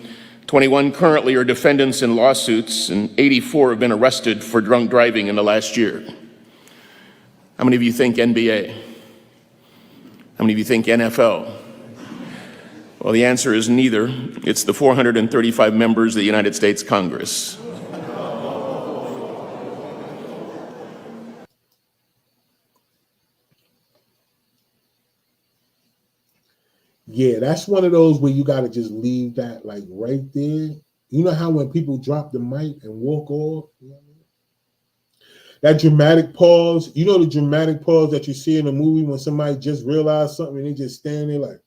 21 currently are defendants in lawsuits, and 84 have been arrested for drunk driving in the last year. How many of you think NBA? How many of you think NFL? Well, the answer is neither. It's the 435 members of the United States Congress. Yeah, that's one of those where you got to just leave that like right there. You know how when people drop the mic and walk off? You know what I mean? That dramatic pause. You know the dramatic pause that you see in a movie when somebody just realized something and they just stand there like.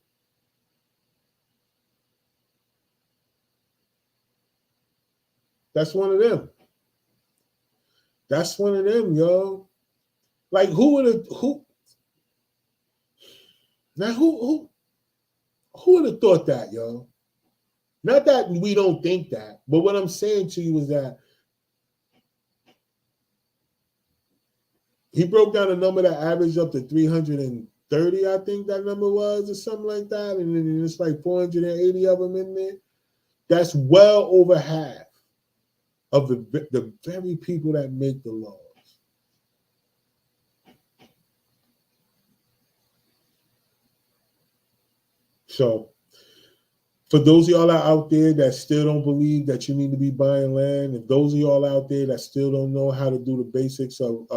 That's one of them. That's one of them, yo. Like who would have thought that, yo? Not that we don't think that, but what I'm saying to you is that he broke down a number that averaged up to 330, I think that number was, or something like that, and then it's like 480 of them in there. That's well over half of the very people that make the laws. So, for those of y'all out there that still don't believe that you need to be buying land, if those of y'all out there that still don't know how to do the basics of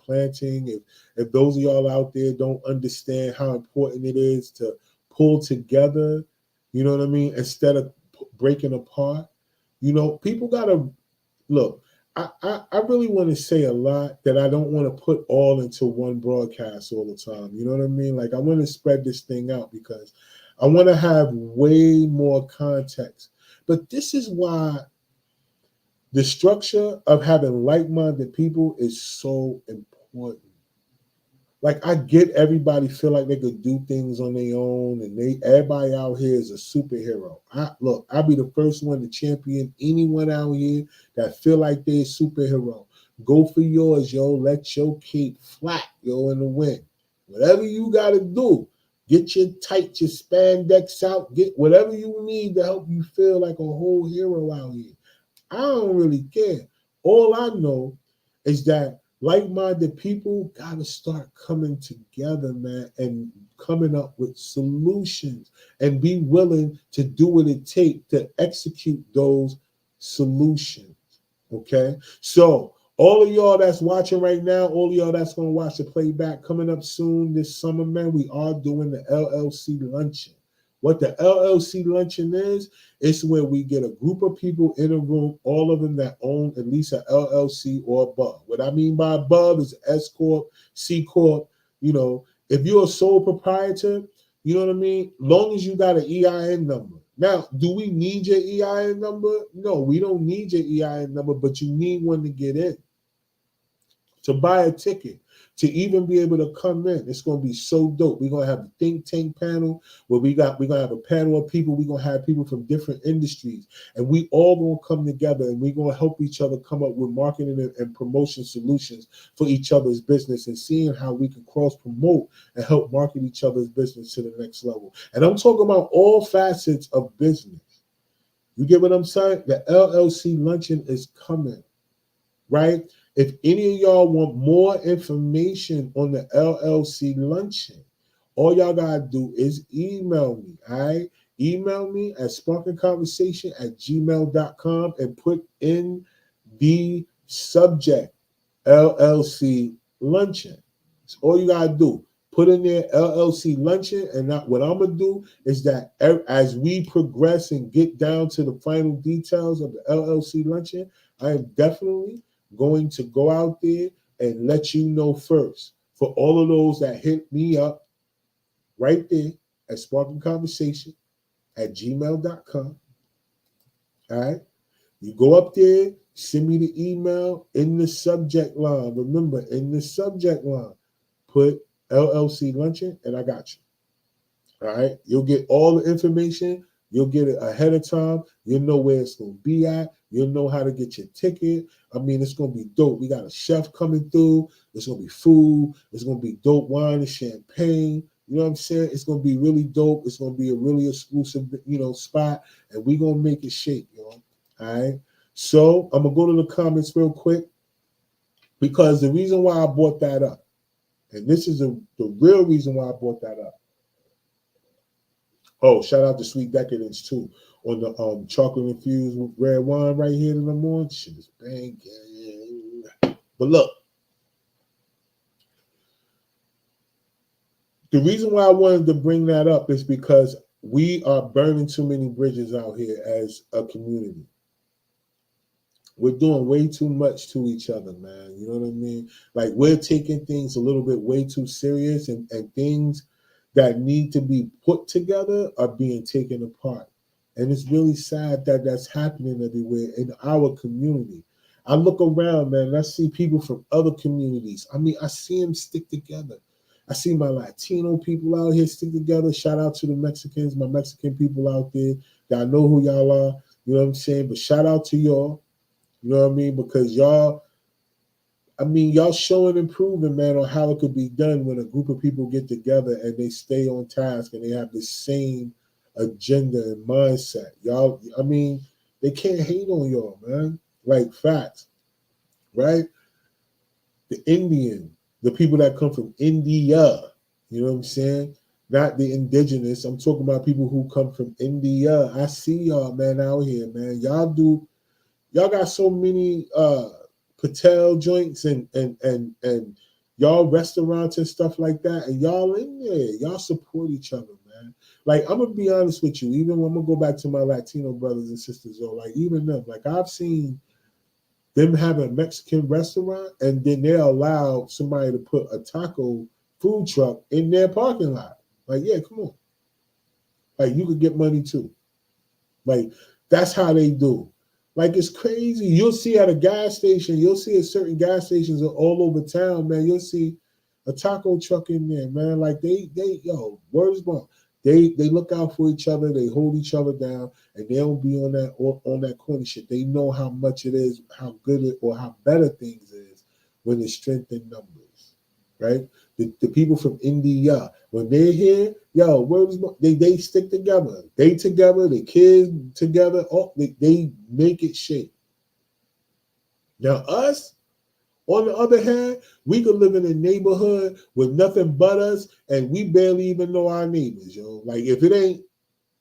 planting, if those of y'all out there don't understand how important it is to pull together, you know what I mean, instead of breaking apart, you know, people gotta look. I really want to say a lot that I don't want to put all into one broadcast all the time. You know what I mean? Like I want to spread this thing out because I want to have way more context. But this is why the structure of having like-minded people is so important. like, I get everybody feel like they could do things on their own, and everybody out here is a superhero. I'll be the first one to champion anyone out here that feel like they're a superhero. Go for yours, yo. Let your cape flat, yo, in the wind. Whatever you got to do, get your tights, your spandex out, get whatever you need to help you feel like a whole hero out here. I don't really care. All I know is that like-minded people got to start coming together, man, and coming up with solutions and be willing to do what it takes to execute those solutions, okay? So all of y'all that's watching right now, all of y'all that's going to watch the playback coming up soon this summer, man, we are doing the LLC Luncheon. What the LLC Luncheon is, it's where we get a group of people in a room, all of them that own at least an LLC or above. What I mean by above is S Corp, C Corp. You know, if you're a sole proprietor, you know what I mean? Long as you got an EIN number. Now, do we need your EIN number? No, we don't need your EIN number, but you need one to get in, to buy a ticket, to even be able to come in. It's going to be so dope. We're going to have a think tank panel where we're going to have a panel of people. We're going to have people from different industries, and we all going to come together, and we're going to help each other come up with marketing and promotion solutions for each other's business, and seeing how we can cross promote and help market each other's business to the next level. And I'm talking about all facets of business. You get what I'm saying? The LLC Luncheon is coming, right? If any of y'all want more information on the LLC Luncheon, all y'all got to do is email me, all right? Email me at sparkingconversation@gmail.com and put in the subject LLC Luncheon. That's all you got to do. Put in there LLC Luncheon, and what I'm going to do is that as we progress and get down to the final details of the LLC Luncheon, I am definitely going to go out there and let you know first. For all of those that hit me up right there at sparkingconversation@gmail.com. All right. You go up there, send me the email in the subject line. Remember, in the subject line, put LLC Luncheon, and I got you. All right. You'll get all the information. You'll get it ahead of time. You'll know where it's going to be at. You'll know how to get your ticket. I mean, it's going to be dope. We got a chef coming through. There's going to be food. There's going to be dope wine and champagne. You know what I'm saying? It's going to be really dope. It's going to be a really exclusive, spot, and we're going to make it shake, All right? So I'm going to go to the comments real quick, because the reason why I brought that up, and this is the real reason why I brought that up. Oh, shout out to Sweet Decadence, too, on the chocolate infused red wine right here in the morning. Shit is banging. But look, the reason why I wanted to bring that up is because we are burning too many bridges out here as a community. We're doing way too much to each other, man. You know what I mean? Like, we're taking things a little bit way too serious, and things that need to be put together are being taken apart. And it's really sad that that's happening everywhere in our community. I look around, man, and I see people from other communities. I mean, I see them stick together. I see my Latino people out here stick together. Shout out to the Mexicans, my Mexican people out there. Y'all know who y'all are. You know what I'm saying? But shout out to y'all. You know what I mean? Because y'all showing and proving, man, on how it could be done when a group of people get together and they stay on task and they have the same agenda and mindset. Y'all, I mean, they can't hate on y'all, man. Like, facts, right? The Indian, the people that come from India, you know what I'm saying? Not the indigenous. I'm talking about people who come from India. I see y'all, man, out here, man. Y'all got so many Patel joints and y'all restaurants and stuff like that, and y'all in there, y'all support each other, man. Like, I'm gonna be honest with you, even when I'm gonna go back to my Latino brothers and sisters, or like even them, like I've seen them have a Mexican restaurant, and then they allow somebody to put a taco food truck in their parking lot. Like, yeah, come on. Like, you could get money too. Like, that's how they do. Like, it's crazy. You'll see at a gas station, you'll see at certain gas stations all over town, man. You'll see a taco truck in there, man. Like they yo, word is born. They look out for each other, they hold each other down, and they don't be on that corny shit. They know how much it is, how good it or how better things is when it's strength in numbers, right? The people from India, when they're here, yo, word is born, they stick together. They together, the kids together, they make it shake. Now us, on the other hand, we could live in a neighborhood with nothing but us, and we barely even know our neighbors, yo. Like if it ain't,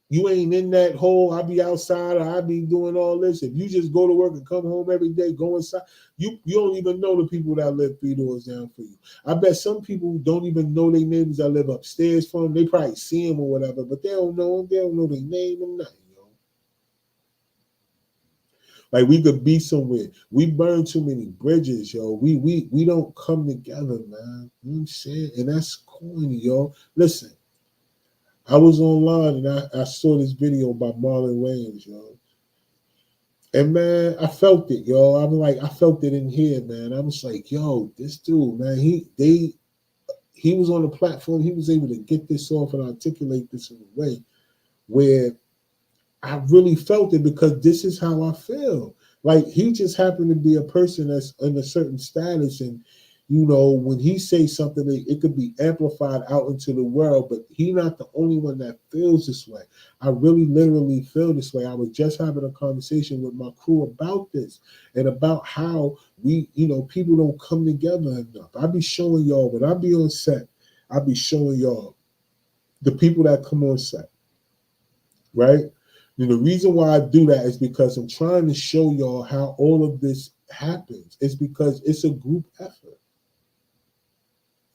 you ain't in that hole, I be outside or I be doing all this. If you just go to work and come home every day, go inside, you don't even know the people that live 3 doors down for you. I bet some people don't even know their neighbors that live upstairs from them. They probably see them or whatever, but they don't know them. They don't know their name or nothing. Like we could be somewhere. We burn too many bridges, yo. We don't come together, man. You know what I'm saying? And that's corny, yo. Listen, I was online and I saw this video by Marlon Wayans, yo. And man, I felt it, yo. I'm like, I felt it in here, man. I was like, yo, this dude, man, he was on the platform. He was able to get this off and articulate this in a way where I really felt it, because this is how I feel. Like he just happened to be a person that's in a certain status, and you know, when he says something, it could be amplified out into the world, but he's not the only one that feels this way. I really literally feel this way. I was just having a conversation with my crew about this and about how we, you know, people don't come together enough. I be showing y'all, when I be on set, I be showing y'all the people that come on set, right? And the reason why I do that is because I'm trying to show y'all how all of this happens. It's because it's a group effort.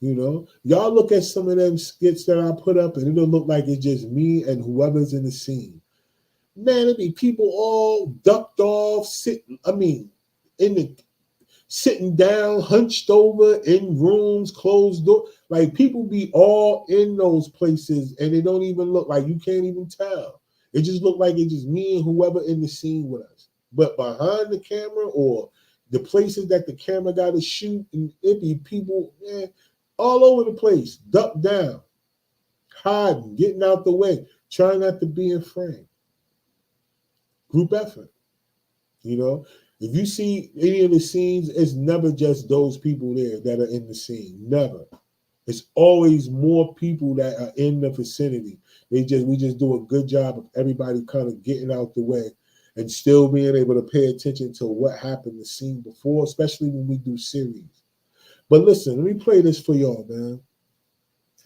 You know, y'all look at some of them skits that I put up and it'll look like it's just me and whoever's in the scene. Man, it be people all ducked off, sitting down, hunched over in rooms, closed door. Like people be all in those places and it don't even look like, you can't even tell. It just looked like it's just me and whoever in the scene with us. But behind the camera or the places that the camera got to shoot, and it be people, man, all over the place, ducked down, hiding, getting out the way, trying not to be in frame. Group effort. You know, if you see any of the scenes, it's never just those people there that are in the scene. Never. It's always more people that are in the vicinity. We just do a good job of everybody kind of getting out the way and still being able to pay attention to what happened the scene before, especially when we do series. But listen, let me play this for y'all, man.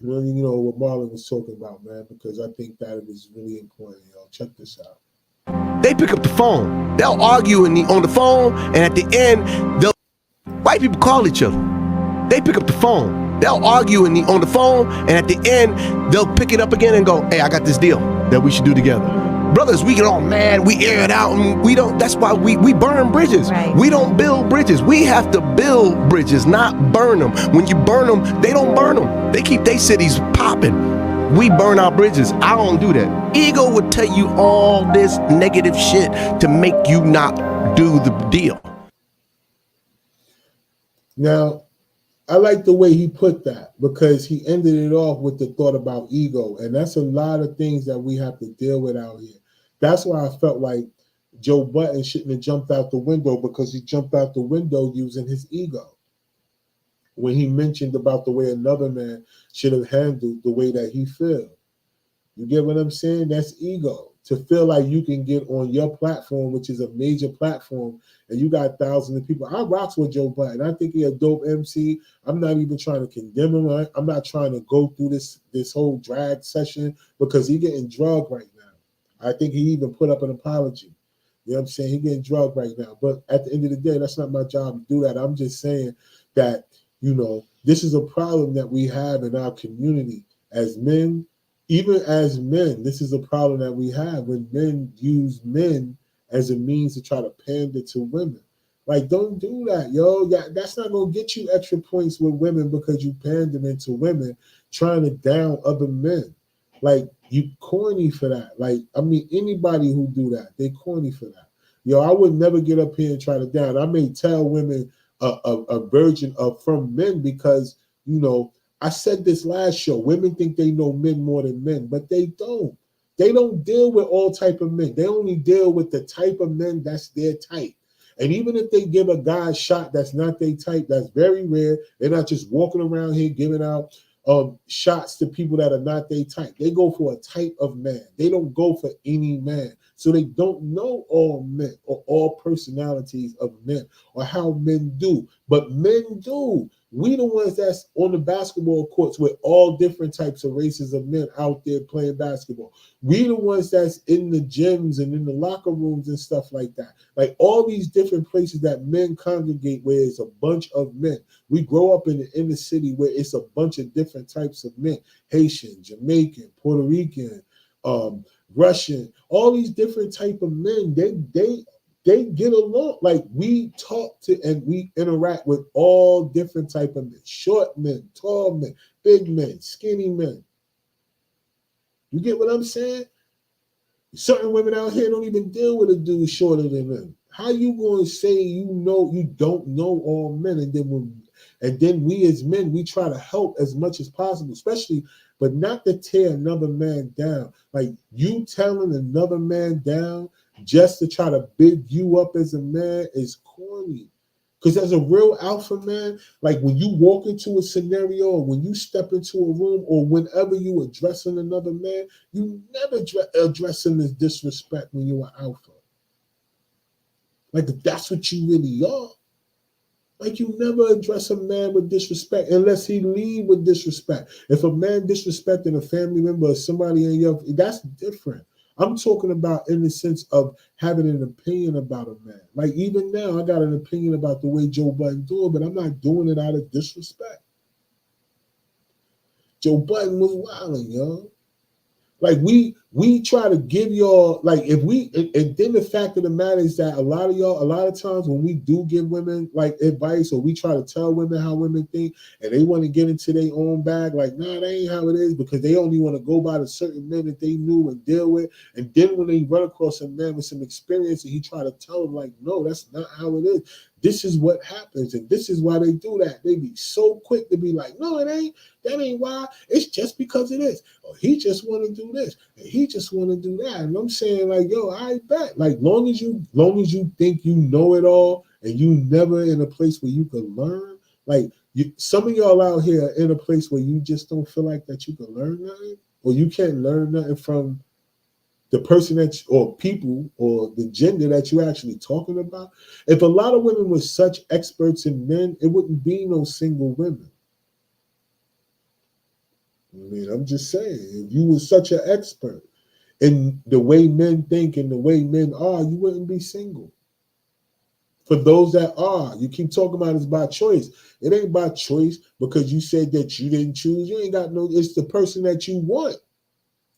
You know what Marlon was talking about, man, because I think that it is really important, y'all. Check this out. They pick up the phone. They'll argue on the phone, and at the end, white people call each other. They pick up the phone. They'll argue on the phone, and at the end, they'll pick it up again and go, hey, I got this deal that we should do together. Brothers, we get all mad, we air it out, and we don't, that's why we burn bridges. Right. We don't build bridges. We have to build bridges, not burn them. When you burn them, they don't burn them. They keep their cities popping. We burn our bridges. I don't do that. Ego would tell you all this negative shit to make you not do the deal. Now, I like the way he put that, because he ended it off with the thought about ego. And that's a lot of things that we have to deal with out here. That's why I felt like Joe Budden shouldn't have jumped out the window, because he jumped out the window using his ego. When he mentioned about the way another man should have handled the way that he felt. You get what I'm saying? That's ego. To feel like you can get on your platform, which is a major platform, and you got thousands of people. I rocks with Joe Budden. I think he's a dope MC. I'm not even trying to condemn him. I'm not trying to go through this whole drag session, because he's getting drugged right now. I think he even put up an apology. You know what I'm saying? He's getting drugged right now. But at the end of the day, that's not my job to do that. I'm just saying that, you know, this is a problem that we have in our community as men. Even as men, this is a problem that we have when men use men as a means to try to pander to women. Like, don't do that, yo. That's not going to get you extra points with women, because you pandering to women trying to down other men. Like, you corny for that. Like, I mean, anybody who do that, they corny for that. Yo, I would never get up here and try to down. I may tell women a version of from men, because You know, I said this last show. Women think they know men more than men, but they don't. They don't deal with all type of men. They only deal with the type of men that's their type. And even if they give a guy a shot that's not their type, that's very rare. They're not just walking around here giving out shots to people that are not their type. They go for a type of man. They don't go for any man. So they don't know all men or all personalities of men or how men do. But men do. We the ones that's on the basketball courts with all different types of races of men out there playing basketball. We the ones that's in the gyms and in the locker rooms and stuff like that. Like all these different places that men congregate where it's a bunch of men. We grow up in the inner city where it's a bunch of different types of men. Haitian, Jamaican, Puerto Rican, Russian, all these different type of men. They get along. Like we talk to and we interact with all different type of men. Short men, tall men, big men, skinny men. You get what I'm saying? Certain women out here don't even deal with a dude shorter than them. How you going to say you don't know all men, and then we as men, we try to help as much as possible, especially, but not to tear another man down. Like you telling another man down just to try to big you up as a man is corny. Because as a real alpha man, like when you walk into a scenario or when you step into a room or whenever you addressing another man, you never address him as disrespect when you're an alpha. Like that's what you really are. Like you never address a man with disrespect unless he lead with disrespect. If a man disrespecting a family member or somebody in your, that's different. I'm talking about in the sense of having an opinion about a man. Like even now, I got an opinion about the way Joe Budden do it, but I'm not doing it out of disrespect. Joe Budden was wilding, yo. Like we try to give y'all, like if we, and then the fact of the matter is that a lot of times when we do give women like advice or we try to tell women how women think and they want to get into their own bag, like, nah, that ain't how it is, because they only want to go by the certain men that they knew and deal with. And then when they run across a man with some experience and he try to tell them like, no, that's not how it is. This is what happens, and this is why they do that. They be so quick to be like, no, it ain't. That ain't why. It's just because it is. Or he just want to do this, and he just want to do that. And I'm saying, like, yo, I bet. Like, long as you think you know it all, and you never in a place where you can learn. Like, some of y'all out here are in a place where you just don't feel like that you can learn nothing, or you can't learn nothing from the person or people or the gender that you're actually talking about. If a lot of women were such experts in men, it wouldn't be no single women. I mean, I'm just saying, if you were such an expert in the way men think and the way men are, you wouldn't be single. For those that are, you keep talking about it's by choice. It ain't by choice because you said that you didn't choose. You ain't got no, it's the person that you want.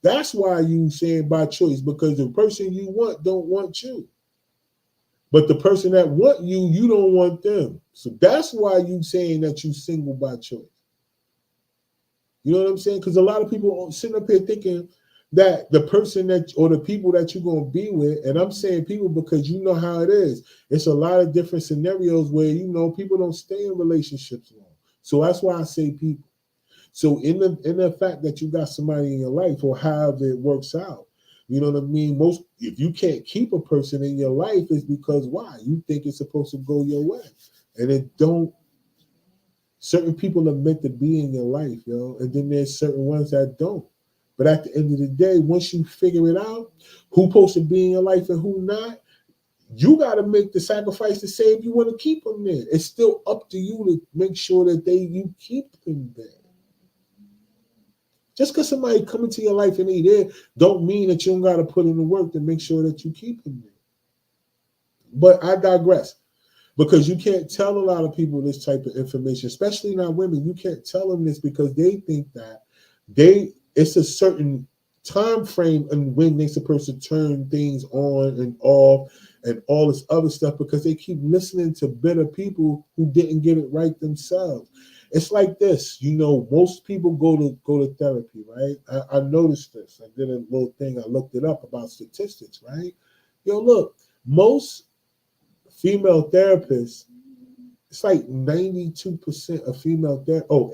That's why you saying by choice, because the person you want don't want you. But the person that want you, you don't want them. So that's why you saying that you single by choice. You know what I'm saying? Because a lot of people sitting up here thinking that the person that or the people that you're going to be with, and I'm saying people because you know how it is. It's a lot of different scenarios where, you know, people don't stay in relationships long. So that's why I say people. So in the fact that you got somebody in your life or however it works out, you know what I mean? If you can't keep a person in your life, it's because why? You think it's supposed to go your way. And it don't. Certain people are meant to be in your life, yo. And then there's certain ones that don't. But at the end of the day, once you figure it out, who's supposed to be in your life and who not, you got to make the sacrifice to say if you want to keep them there. It's still up to you to make sure that you keep them there. Just because somebody come into your life and they there, don't mean that you don't got to put in the work to make sure that you keep them there. But I digress, because you can't tell a lot of people this type of information, especially not women. You can't tell them this because they think that it's a certain time frame and when they're supposed to turn things on and off and all this other stuff, because they keep listening to bitter people who didn't get it right themselves. It's like this, you know, most people go to therapy, right? I noticed this. I did a little thing. I looked it up about statistics, right? Yo, look, most female therapists It's like 92% of female therapists. Oh,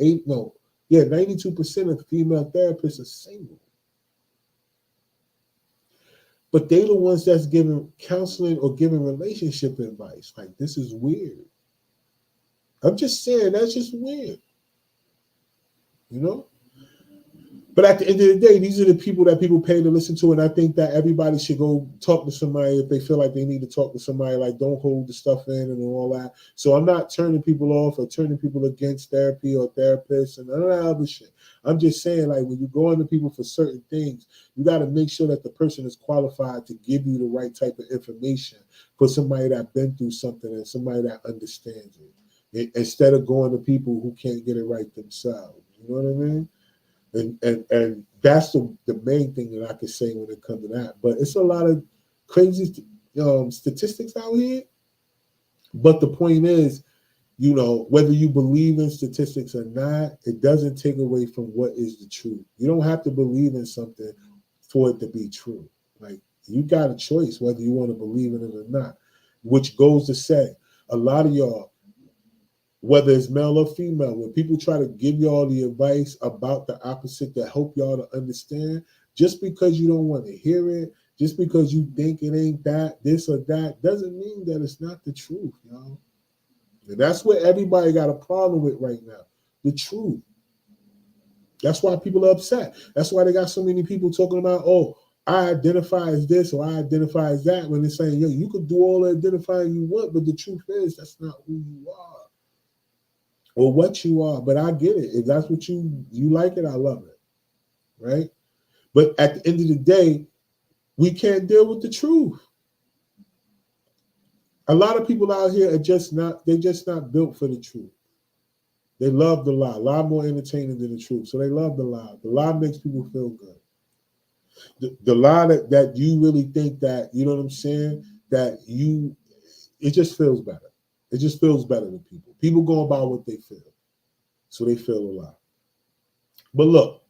92% of female therapists are single. But they the ones that's giving counseling or giving relationship advice. Like, this is weird. I'm just saying, that's just weird. You know? But at the end of the day, these are the people that people pay to listen to, and I think that everybody should go talk to somebody if they feel like they need to talk to somebody. Like, don't hold the stuff in and all that. So I'm not turning people off or turning people against therapy or therapists and none of that other shit. I'm just saying, like, when you go into people for certain things, you got to make sure that the person is qualified to give you the right type of information for somebody that's been through something and somebody that understands it, instead of going to people who can't get it right themselves. You know what I mean? And that's the main thing that I can say when it comes to that. But it's a lot of crazy statistics out here. But the point is, you know, whether you believe in statistics or not, it doesn't take away from what is the truth. You don't have to believe in something for it to be true. Like, you got a choice whether you want to believe in it or not, which goes to say a lot of y'all, whether it's male or female, when people try to give y'all the advice about the opposite to help y'all to understand, just because you don't want to hear it, just because you think it ain't that, this or that, doesn't mean that it's not the truth, y'all. And that's what everybody got a problem with right now, the truth. That's why people are upset. That's why they got so many people talking about, oh, I identify as this or I identify as that, when they're saying, yo, you could do all the identifying you want, but the truth is that's not who you are. Or what you are, but I get it. If that's what you like it, I love it, right? But at the end of the day, we can't deal with the truth. A lot of people out here are just not built for the truth. They love the lie. A lot more entertaining than the truth. So they love the lie. The lie makes people feel good. The lie that you really think that, you know what I'm saying, it just feels better. It just feels better to people. People go about what they feel. So they feel a lot. But look,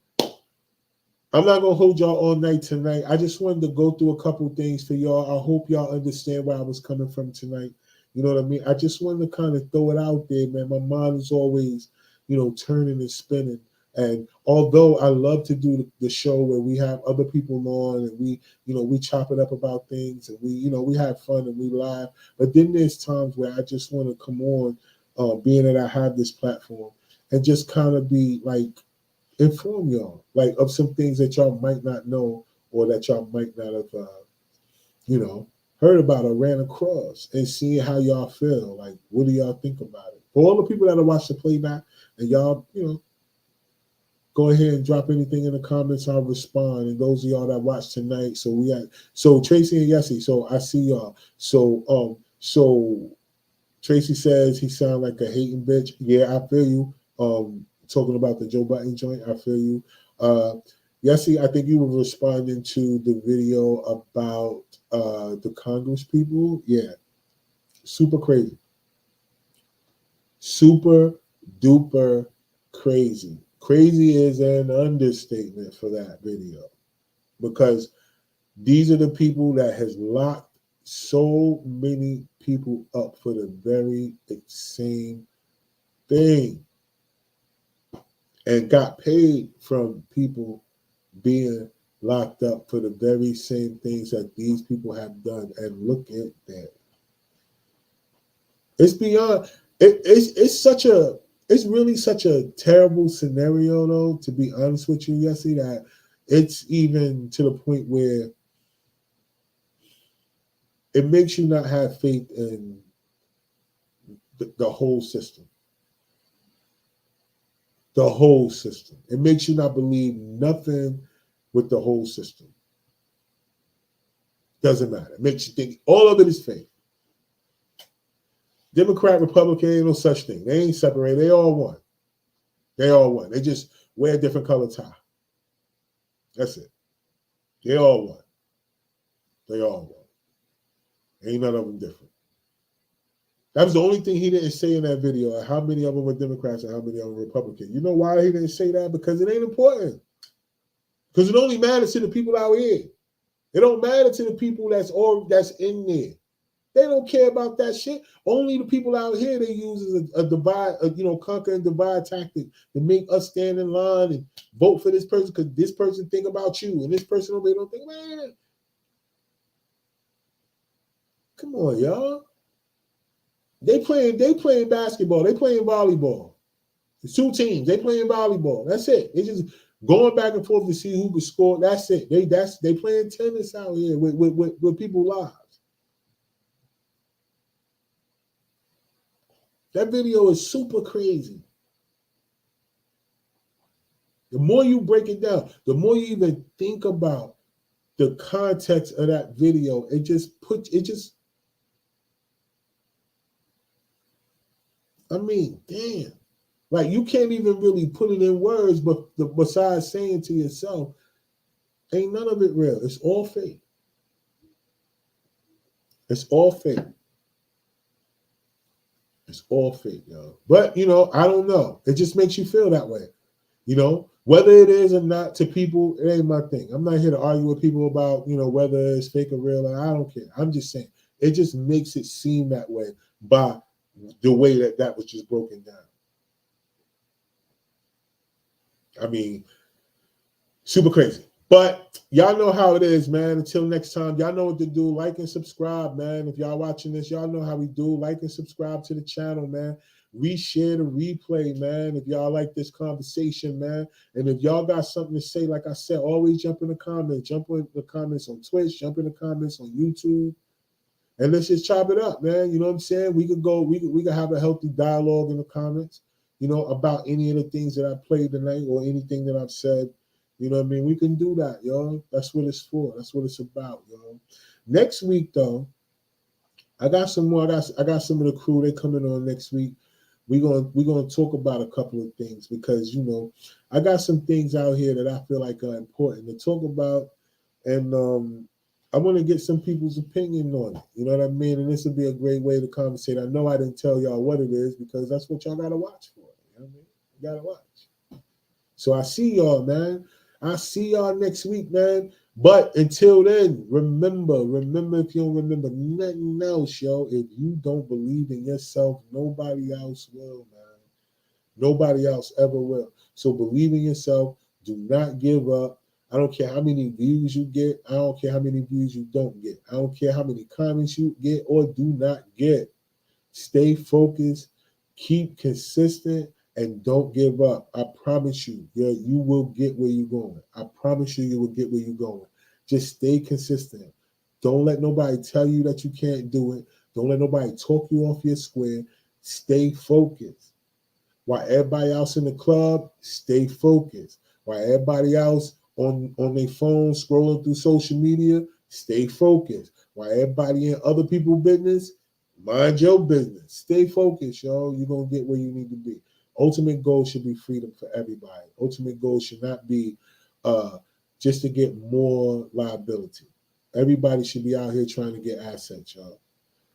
I'm not going to hold y'all all night tonight. I just wanted to go through a couple things for y'all. I hope y'all understand where I was coming from tonight. You know what I mean? I just wanted to kind of throw it out there, man. My mind is always, you know, turning and spinning. And although I love to do the show where we have other people on and we chop it up about things and we have fun and we laugh, but then there's times where I just want to come on, being that I have this platform, and just kind of be like, inform y'all like of some things that y'all might not know or that y'all might not have, heard about or ran across, and seeing how y'all feel. Like, what do y'all think about it? For all the people that have watched the playback, and y'all, go ahead and drop anything in the comments. I'll respond. And those of y'all that watched tonight, so Tracy and Yessie, so I see y'all. So Tracy says he sound like a hating bitch. Yeah, I feel you. Talking about the Joe Button joint, I feel you. Yessie, I think you were responding to the video about the Congress people. Yeah, super crazy. Super duper crazy. Crazy is an understatement for that video, because these are the people that has locked so many people up for the very same thing and got paid from people being locked up for the very same things that these people have done. And look at that. It's beyond, it's really such a terrible scenario, though, to be honest with you, Yessie, that it's even to the point where it makes you not have faith in the whole system. The whole system. It makes you not believe nothing with the whole system. Doesn't matter. It makes you think all of it is fake. Democrat, Republican, ain't no such thing. They ain't separated. They all one. They all one. They just wear a different color tie. That's it. They all one. They all one. Ain't none of them different. That was the only thing he didn't say in that video. How many of them were Democrats and how many of them were Republicans? You know why he didn't say that? Because it ain't important. Because it only matters to the people out here. It don't matter to the people that's in there. They don't care about that shit. Only the people out here they use as a divide, conquer and divide tactic to make us stand in line and vote for this person because this person think about you and this person over here don't think, man. Come on, y'all. They playing basketball. They playing volleyball. It's two teams. They playing volleyball. That's it. It's just going back and forth to see who can score. That's it. They playing tennis out here with people's lives. That video is super crazy. The more you break it down, the more you even think about the context of that video, damn. Like, you can't even really put it in words, but besides saying to yourself, ain't none of it real. It's all fake. It's all fake. It's all fake, yo. But, I don't know. It just makes you feel that way. Whether it is or not to people, it ain't my thing. I'm not here to argue with people about, whether it's fake or real. I don't care. I'm just saying. It just makes it seem that way by the way that was just broken down. I mean, super crazy. But y'all know how it is, man. Until next time, y'all know what to do. Like and subscribe, man. If y'all watching this, y'all know how we do. Like and subscribe to the channel, man. Reshare the replay, man. If y'all like this conversation, man. And if y'all got something to say, like I said, always jump in the comments. Jump in the comments on Twitch. Jump in the comments on YouTube. And let's just chop it up, man. You know what I'm saying? We could have a healthy dialogue in the comments, about any of the things that I played tonight or anything that I've said. You know what I mean? We can do that, yo. That's what it's for. That's what it's about, yo. Next week, though, I got some more. I got some of the crew. They coming on next week. We're gonna talk about a couple of things because I got some things out here that I feel like are important to talk about, and I want to get some people's opinion on it. You know what I mean? And this would be a great way to conversate. I know I didn't tell y'all what it is because that's what y'all gotta watch for. You know what I mean? You gotta watch. So I see y'all, man. I see y'all next week, man. But until then, remember, if you don't remember nothing else, yo, if you don't believe in yourself, nobody else will, man. Nobody else ever will. So believe in yourself. Do not give up. I don't care how many views you get. I don't care how many views you don't get. I don't care how many comments you get or do not get. Stay focused. Keep consistent. And don't give up. I promise you, you will get where you're going. I promise you will get where you're going. Just stay consistent. Don't let nobody tell you that you can't do it. Don't let nobody talk you off your square. Stay focused. While everybody else in the club, stay focused. While everybody else on their phone scrolling through social media, stay focused. While everybody in other people's business, mind your business. Stay focused, yo. You're going to get where you need to be. Ultimate goal should be freedom for everybody. Ultimate goal should not be just to get more liability. Everybody should be out here trying to get assets, y'all.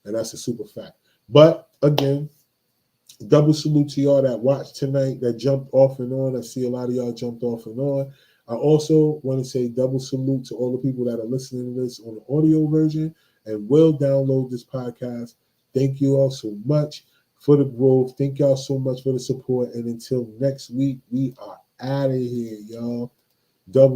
And that's a super fact. But again, double salute to y'all that watched tonight, that jumped off and on. I see a lot of y'all jumped off and on. I also want to say double salute to all the people that are listening to this on the audio version and will download this podcast. Thank you all so much for the growth. Thank y'all so much for the support. And until next week, we are out of here, y'all. Double